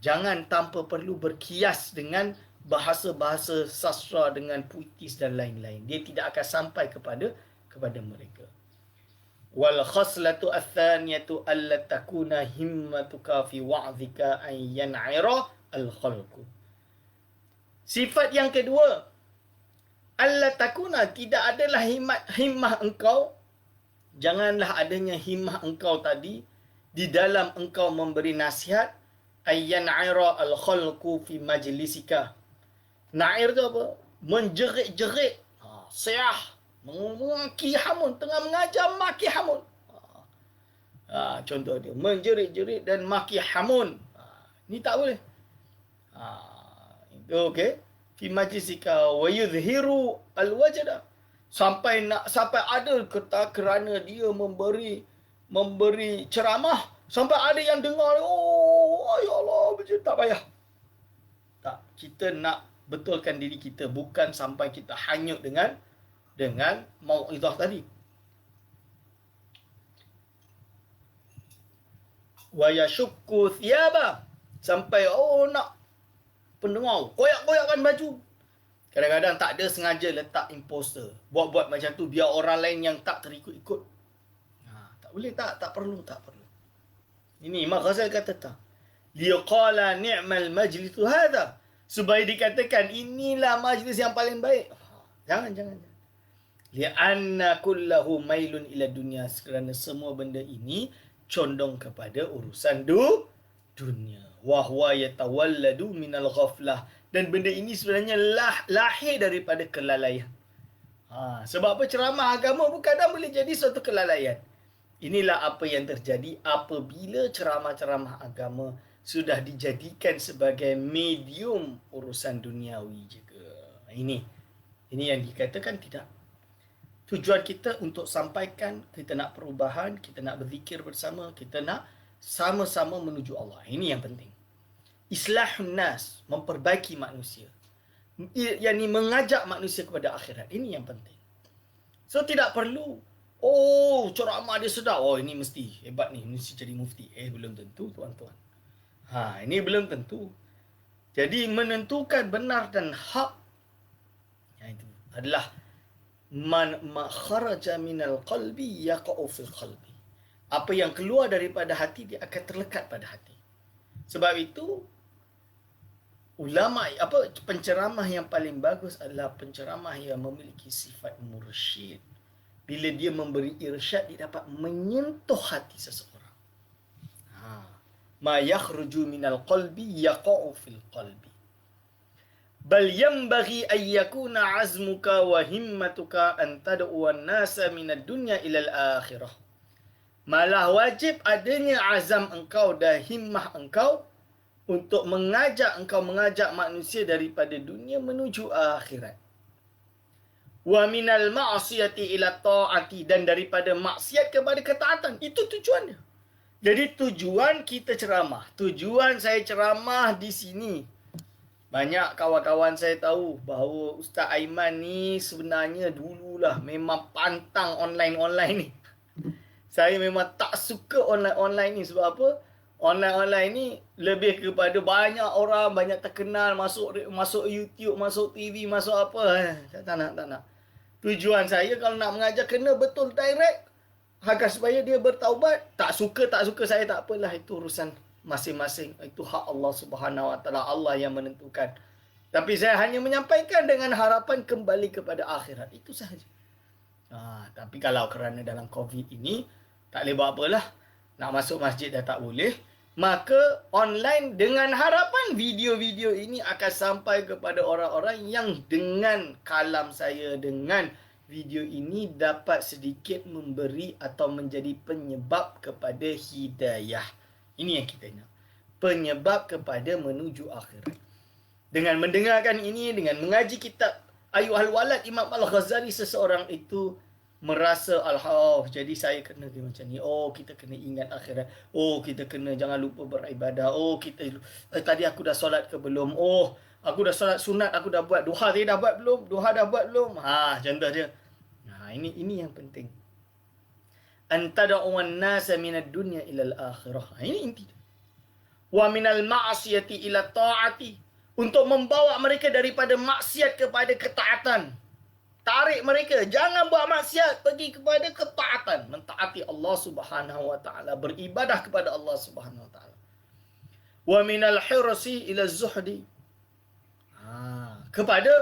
jangan tanpa perlu berkias dengan bahasa-bahasa sastra, dengan puitis dan lain-lain. Dia tidak akan sampai kepada mereka. Wal khaslatu athaniyatu alla takuna himmatuka fi wa'dhika an yan'ira al khalqu. Sifat yang kedua, alla takuna, tidak adalah himmah engkau, janganlah adanya himmah engkau tadi di dalam engkau memberi nasihat, ayyan aira al khalqu fi majlisika. Nair tu apa? Menjerit-jerit, siah, maki hamun, tengah mengajar maki hamun. Contoh dia, menjerit-jerit dan maki hamun. Ni tak boleh. Itu okey. Fi majlisika wa yudhiru al wajda. Sampai ada kerana dia memberi ceramah, sampai ada yang dengar, ya Allah, macam tak payah. Tak, kita nak betulkan diri kita, bukan sampai kita hanyut dengan mau'izah tadi. Wa yashukku thiyaba, sampai nak pendengar koyak-koyakkan baju. Kadang-kadang tak ada sengaja letak imposter, buat-buat macam tu biar orang lain yang tak terikut-ikut. Tak boleh, tak perlu. Ini Imam Ghazali kata tak. Liqala ni'mal majlisu hadha, supaya dikatakan inilah majlis yang paling baik. Jangan. Li'anna kullahu mailun ila dunya, kerana semua benda ini condong kepada urusan dunia. Wa huwa yatawalladu minal ghaflah, dan benda ini sebenarnya lahir daripada kelalaian. Sebab apa? Ceramah agama kadang boleh jadi suatu kelalaian. Inilah apa yang terjadi apabila ceramah-ceramah agama sudah dijadikan sebagai medium urusan duniawi juga. Ini yang dikatakan tidak. Tujuan kita untuk sampaikan, kita nak perubahan, kita nak berzikir bersama, kita nak sama-sama menuju Allah. Ini yang penting. Islahun nas, memperbaiki manusia. Yani mengajak manusia kepada akhirat. Ini yang penting. So tidak perlu, ceramah dia sedap, ini mesti hebat ni, mesti jadi mufti. Belum tentu, tuan-tuan. Ini belum tentu. Jadi menentukan benar dan hak, itu adalah man kharaja minal qalbi yaqa'u fil qalbi. Apa yang keluar daripada hati, dia akan terlekat pada hati. Sebab itu ulama, penceramah yang paling bagus adalah penceramah yang memiliki sifat mursyid. Bila dia memberi irsyad, dia dapat menyentuh hati seseorang. Ma yakhruju minal qalbi yaqa'u fil qalbi. Bal yanbaghi an yakuna azmuka wa himmatuka an tad'u an-nasa minad dunya ila al-akhirah. Malah wajib adanya azam engkau dan himmah engkau untuk mengajak manusia daripada dunia menuju akhirat. Wa minal ma'siyati ila ta'ati, dan daripada maksiat kepada ketaatan. Itu tujuannya. Jadi tujuan kita ceramah, tujuan saya ceramah di sini. Banyak kawan-kawan saya tahu bahawa Ustaz Aiman ni sebenarnya dululah memang pantang online ni. Saya memang tak suka online ni. Sebab apa? Online ni lebih kepada banyak orang, banyak terkenal, masuk YouTube, masuk TV, masuk apa. Tak nak, tak nak. Tujuan saya kalau nak mengajar kena betul direct. Agar supaya dia bertaubat. Tak suka saya tak apalah. Itu urusan masing-masing. Itu hak Allah Subhanahu Wa Taala. Allah yang menentukan. Tapi saya hanya menyampaikan dengan harapan kembali kepada akhirat. Itu sahaja. Tapi kalau kerana dalam COVID ini, tak boleh buat apalah. Nak masuk masjid dah tak boleh. Maka online dengan harapan video-video ini akan sampai kepada orang-orang yang dengan kalam saya, dengan video ini dapat sedikit memberi atau menjadi penyebab kepada hidayah. Ini yang kita nak. Penyebab kepada menuju akhirat. Dengan mendengarkan ini, dengan mengaji kitab Ayyuhal Walad Imam Al-Ghazali, seseorang itu merasa jadi saya kena dia macam ni. Kita kena ingat akhirat. Kita kena jangan lupa beribadah. Tadi aku dah solat ke belum? Aku dah solat sunat, aku dah buat. Duha tadi dah buat belum? Duha dah buat belum? Contoh dia. Ini yang penting. Antada'uwan nasa minad dunya ilal akhirah. Ini inti. Wa minal ma'asiyati ila ta'ati. Untuk membawa mereka daripada maksiat kepada ketaatan. Tarik mereka. Jangan buat maksiat. Pergi kepada ketaatan. Mentaati Allah Subhanahu Wa Taala. Beribadah kepada Allah Subhanahu Wa Taala. Wa minal hirsi ila zuhdi.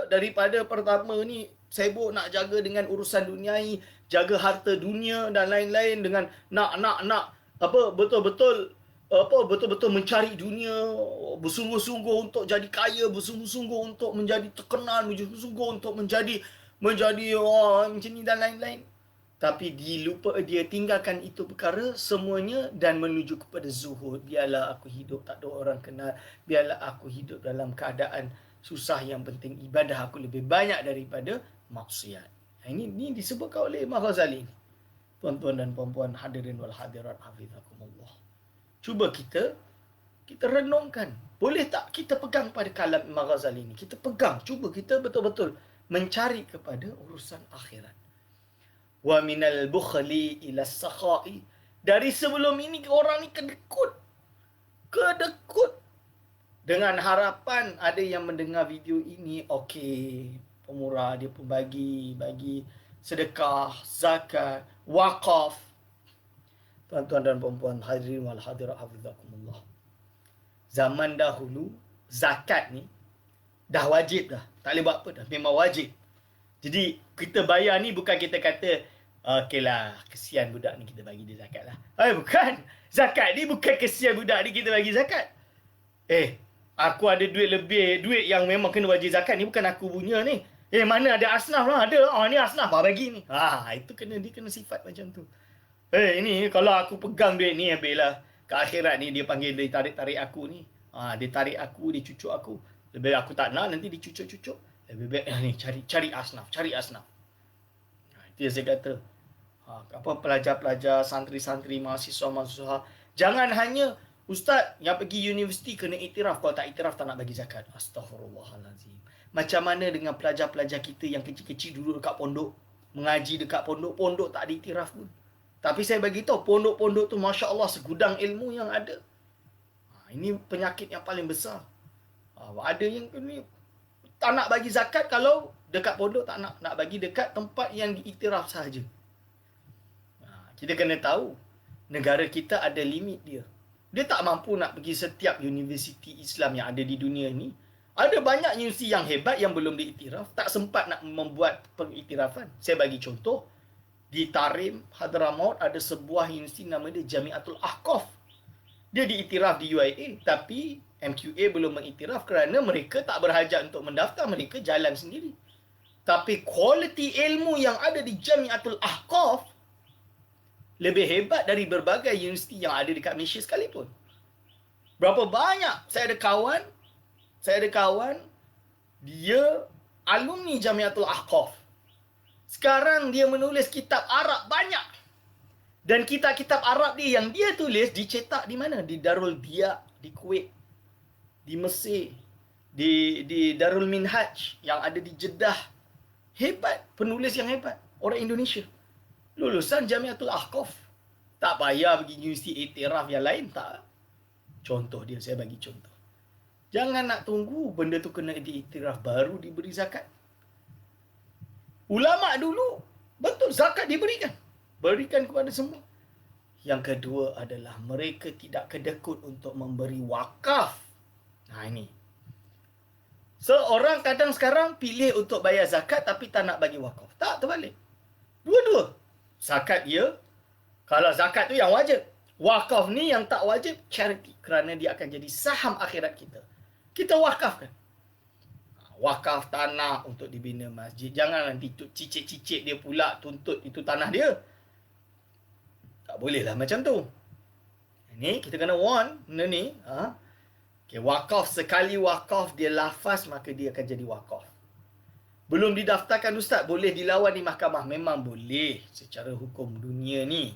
Daripada pertama ni, sibuk nak jaga dengan urusan duniai. Jaga harta dunia dan lain-lain. Dengan nak betul-betul mencari dunia, bersungguh-sungguh untuk jadi kaya, bersungguh-sungguh untuk menjadi terkenal, bersungguh-sungguh untuk menjadi macam ni dan lain-lain. Tapi dia tinggalkan itu perkara semuanya dan menuju kepada zuhud. Biarlah aku hidup tak ada orang kenal, biarlah aku hidup dalam keadaan susah, yang penting ibadah aku lebih banyak daripada maksiat. Ini disebutkan oleh Imam Ghazali. Tuan-tuan dan puan-puan hadirin wal hadirat hafizakumullah. Cuba kita renungkan. Boleh tak kita pegang pada kalam Imam Ghazali ni? Kita pegang. Cuba kita betul-betul mencari kepada urusan akhirat. Wa minal bukhli ila sakha'i. Dari sebelum ini orang ni kedekut. Dengan harapan ada yang mendengar video ini, pemurah dia pun bagi sedekah, zakat, wakaf. Tuan-tuan dan puan-puan hadirin wal hadirat hafizakumullah. Zaman dahulu zakat ni dah wajib dah. Tak boleh buat apa dah, memang wajib. Jadi kita bayar ni bukan kita kata okeylah, kesian budak ni kita bagi dia zakat lah. Bukan. Zakat ni bukan kesian budak ni kita bagi zakat. Aku ada duit lebih, duit yang memang kena wajib zakat ni bukan aku punya ni. Mana ada asnaf lah, ada. Ni asnaf bagi ni. Itu dia kena sifat macam tu. Ini kalau aku pegang duit ni, habislah. Ke akhirat ni dia panggil, dia tarik aku ni. Dia tarik aku, dia cucuk aku. Lebih aku tak nak, nanti dia cucuk-cucuk. Lebih baik ni cari asnaf. Itu yang saya kata. Pelajar-pelajar, santri-santri, mahasiswa-mahasiswa. Jangan hanya ustaz yang pergi universiti kena iktiraf. Kalau tak iktiraf tak nak bagi zakat. Astaghfirullahalazim. Macam mana dengan pelajar-pelajar kita yang kecil-kecil duduk dekat pondok, mengaji dekat pondok tak ada iktiraf pun. Tapi saya bagi tahu pondok-pondok tu masya-Allah segudang ilmu yang ada. Ini penyakit yang paling besar. Ada yang ni tak nak bagi zakat kalau dekat pondok, tak nak bagi dekat tempat yang diiktiraf sahaja. Kita kena tahu negara kita ada limit dia. Dia tak mampu nak pergi setiap universiti Islam yang ada di dunia ni. Ada banyak universiti yang hebat yang belum diiktiraf, tak sempat nak membuat pengiktirafan. Saya bagi contoh, di Tarim, Hadramaut ada sebuah universiti nama dia Jamiatul Ahqaf. Dia diiktiraf di UIA, tapi MQA belum mengiktiraf kerana mereka tak berhajat untuk mendaftar, mereka jalan sendiri. Tapi kualiti ilmu yang ada di Jamiatul Ahqaf lebih hebat dari berbagai universiti yang ada dekat Malaysia sekalipun. Berapa banyak saya ada kawan, dia alumni Jamiatul Ahqaf. Sekarang dia menulis kitab Arab banyak. Dan kitab-kitab Arab dia yang dia tulis dicetak di mana? Di Darul Biya, di Kuwait, di Mesir, di Darul Minhaj yang ada di Jeddah. Hebat, penulis yang hebat, orang Indonesia. Lulusan Jamiatul Ahqaf. Tak payah pergi universiti iktiraf yang lain, tak. Contoh dia, saya bagi contoh. Jangan nak tunggu benda tu kena diiktiraf baru diberi zakat. Ulama dulu, betul zakat diberikan. Berikan kepada semua. Yang kedua adalah mereka tidak kedekut untuk memberi wakaf. Nah ini. Seorang kadang sekarang pilih untuk bayar zakat tapi tak nak bagi wakaf. Tak, terbalik. Dua-dua. Zakat dia, kalau zakat tu yang wajib. Wakaf ni yang tak wajib, charity. Kerana dia akan jadi saham akhirat kita. Kita wakafkan. Wakaf tanah untuk dibina masjid. Jangan nanti cicit-cicit dia pula tuntut itu tanah dia. Tak bolehlah macam tu. Ini kita kena warn. Benda ni. Okay, wakaf, sekali wakaf dia lafaz, maka dia akan jadi wakaf. Belum didaftarkan ustaz, boleh dilawan di mahkamah. Memang boleh secara hukum dunia ni.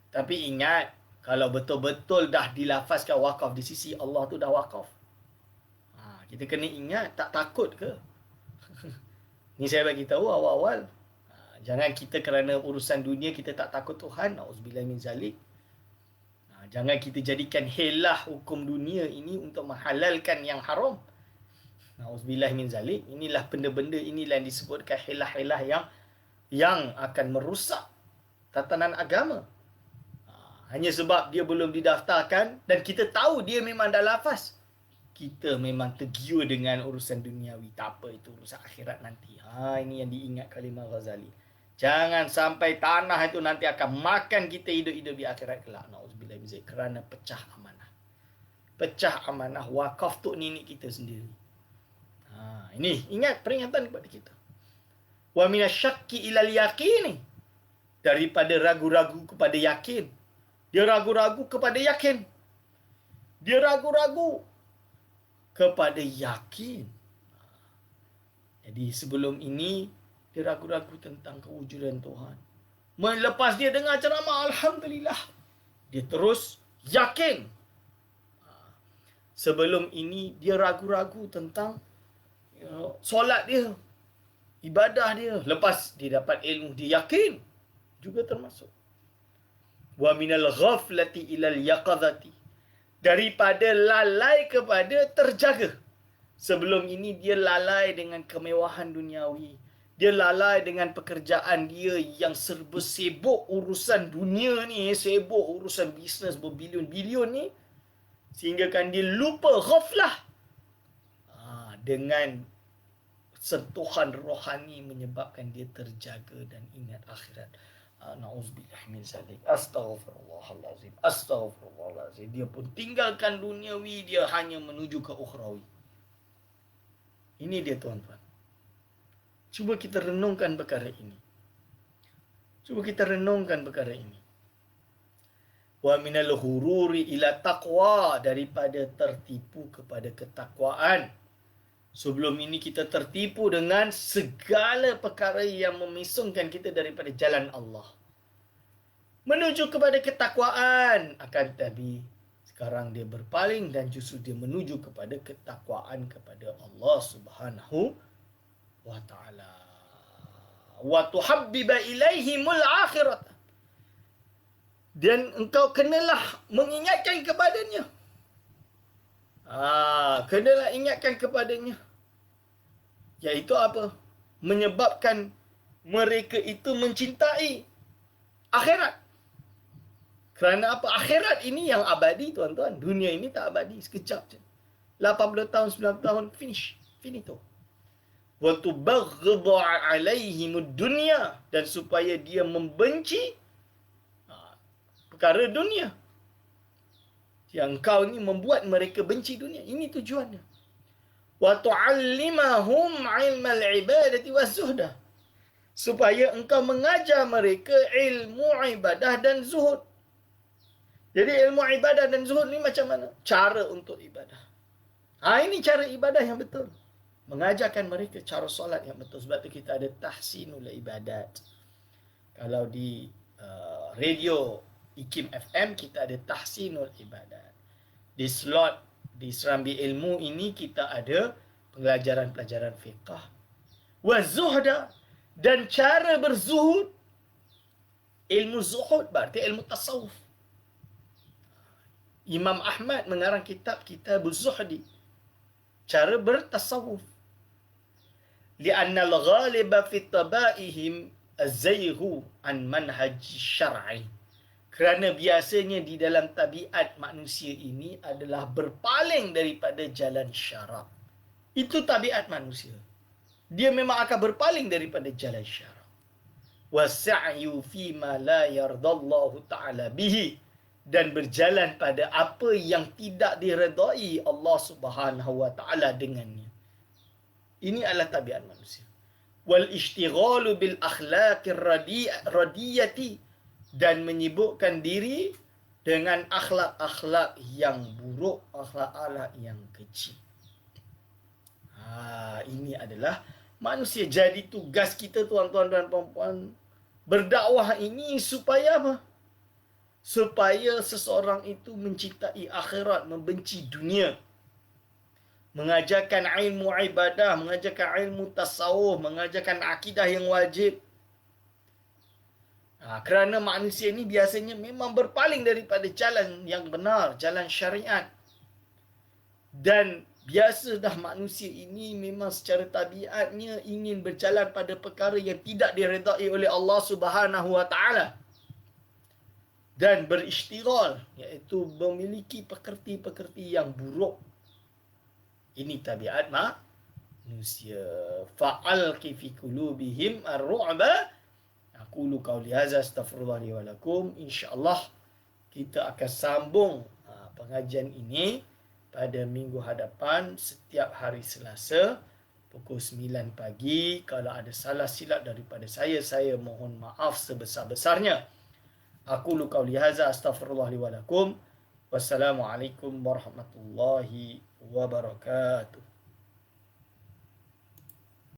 Tapi ingat, kalau betul-betul dah dilafazkan wakaf di sisi Allah tu dah wakaf. Kita kena ingat, tak takut ke? Ni saya bagi tahu awal-awal. Jangan kita kerana urusan dunia kita tak takut Tuhan. Na'udzubillah min zalik. Jangan kita jadikan helah hukum dunia ini untuk menghalalkan yang haram. Na'udzubillah min zalik. Inilah benda-benda inilah yang disebutkan helah-helah yang akan merusak tatanan agama. Hanya sebab dia belum didaftarkan dan kita tahu dia memang dah lafaz. Kita memang tergiur dengan urusan duniawi. Tak apa, itu urusan akhirat nanti. Ini yang diingat kalimah Ghazali. Jangan sampai tanah itu nanti akan makan kita hidup-hidup di akhirat kelak. Na'udzubillah min zalik. Kerana pecah amanah. Pecah amanah wakaf tu nenek kita sendiri. Ini ingat peringatan kepada kita. Wa minasyakki ilal yaqini. Daripada ragu-ragu kepada yakin. Dia ragu-ragu kepada yakin. Dia ragu-ragu kepada yakin. Jadi sebelum ini dia ragu-ragu tentang kewujudan Tuhan. Melepas dia dengar ceramah, alhamdulillah, dia terus yakin. Sebelum ini dia ragu-ragu tentang solat dia, ibadah dia. Lepas dia dapat ilmu, dia yakin juga termasuk. Wa minal ghaflati ilal yaqadhati. Daripada lalai kepada terjaga. Sebelum ini dia lalai dengan kemewahan duniawi. Dia lalai dengan pekerjaan dia yang serba sibuk urusan dunia ni. Sibuk urusan bisnes berbilion-bilion ni. Sehingga kan dia lupa ghaflah. Dengan sentuhan rohani menyebabkan dia terjaga dan ingat akhirat. Na'udzubillah min zalik. Astaghfirullahalazim. Astaghfirullahalazim. Dia pun tinggalkan duniawi, dia hanya menuju ke ukhrawi. Ini dia tuan-tuan. Cuba kita renungkan perkara ini. Cuba kita renungkan perkara ini. Wa minal hururi ila taqwa. Daripada tertipu kepada ketakwaan. Sebelum ini kita tertipu dengan segala perkara yang memisungkan kita daripada jalan Allah. Menuju kepada ketakwaan. Akan tetapi sekarang dia berpaling dan justru dia menuju kepada ketakwaan kepada Allah Subhanahu wa ta'ala. Wa tuhabbiba ilaihimul akhirat. Dan engkau kenalah mengingatkan kepadanya. Kenalah ingatkan kepadanya. Iaitu apa? Menyebabkan mereka itu mencintai akhirat. Kerana apa? Akhirat ini yang abadi, tuan-tuan. Dunia ini tak abadi. Sekejap je. 80 tahun, 90 tahun, finish. Finito. Wa tubaghidha alaihimud dunya. Dan supaya dia membenci perkara dunia. Yang kau ni membuat mereka benci dunia. Ini tujuannya. Wa tu'allimahum ilmal ibadati was-zuhdah. Supaya engkau mengajar mereka ilmu ibadah dan zuhud. Jadi ilmu ibadah dan zuhud ni macam mana? Cara untuk ibadah. Ini cara ibadah yang betul. Mengajarkan mereka cara solat yang betul. Sebab tu kita ada tahsinul ibadat. Kalau di radio IKIM FM kita ada tahsinul ibadat. Di slot di Serambi Ilmu ini kita ada pelajaran-pelajaran fiqh. Wa zuhda, dan cara berzuhud. Ilmu zuhud berarti ilmu tasawuf. Imam Ahmad mengarang kitab Kitabuz Zuhdi, cara bertasawuf. Li'anna al-ghaliba fi tabaihim az-zayhu an manhaj syar'i. Kerana biasanya di dalam tabiat manusia ini adalah berpaling daripada jalan syarak. Itu tabiat manusia. Dia memang akan berpaling daripada jalan syarak. Wasa'yu fi ma la yardallahu ta'ala bihi. Dan berjalan pada apa yang tidak diredai Allah Subhanahu wa taala dengannya. Ini adalah tabiat manusia. Wal ishtighalu bil akhlaqir radiyati, dan menyibukkan diri dengan akhlak-akhlak yang buruk, akhlak-akhlak yang kecil. Ini adalah manusia. Jadi tugas kita, tuan-tuan dan puan-puan, berdakwah ini supaya apa? Supaya seseorang itu mencintai akhirat, membenci dunia. Mengajarkan ilmu ibadah, mengajarkan ilmu tasawuf, mengajarkan akidah yang wajib. Kerana manusia ini biasanya memang berpaling daripada jalan yang benar, jalan syariat. Dan biasa dah manusia ini memang secara tabiatnya ingin berjalan pada perkara yang tidak diredai oleh Allah Subhanahu wa taala. Dan berishtighal, iaitu memiliki pekerti-pekerti yang buruk. Ini tabiat manusia. Fa'alqi fi qulubihim ar-ru'ba. Aqulu qawli hadza astaghfirullah li wa lakum. Insya-Allah kita akan sambung pengajian ini pada minggu hadapan setiap hari Selasa pukul 9 pagi. Kalau ada salah silap daripada saya mohon maaf sebesar-besarnya. Aqulu qawli hadza astaghfirullah li wa lakum. Wassalamualaikum warahmatullahi wabarakatuh.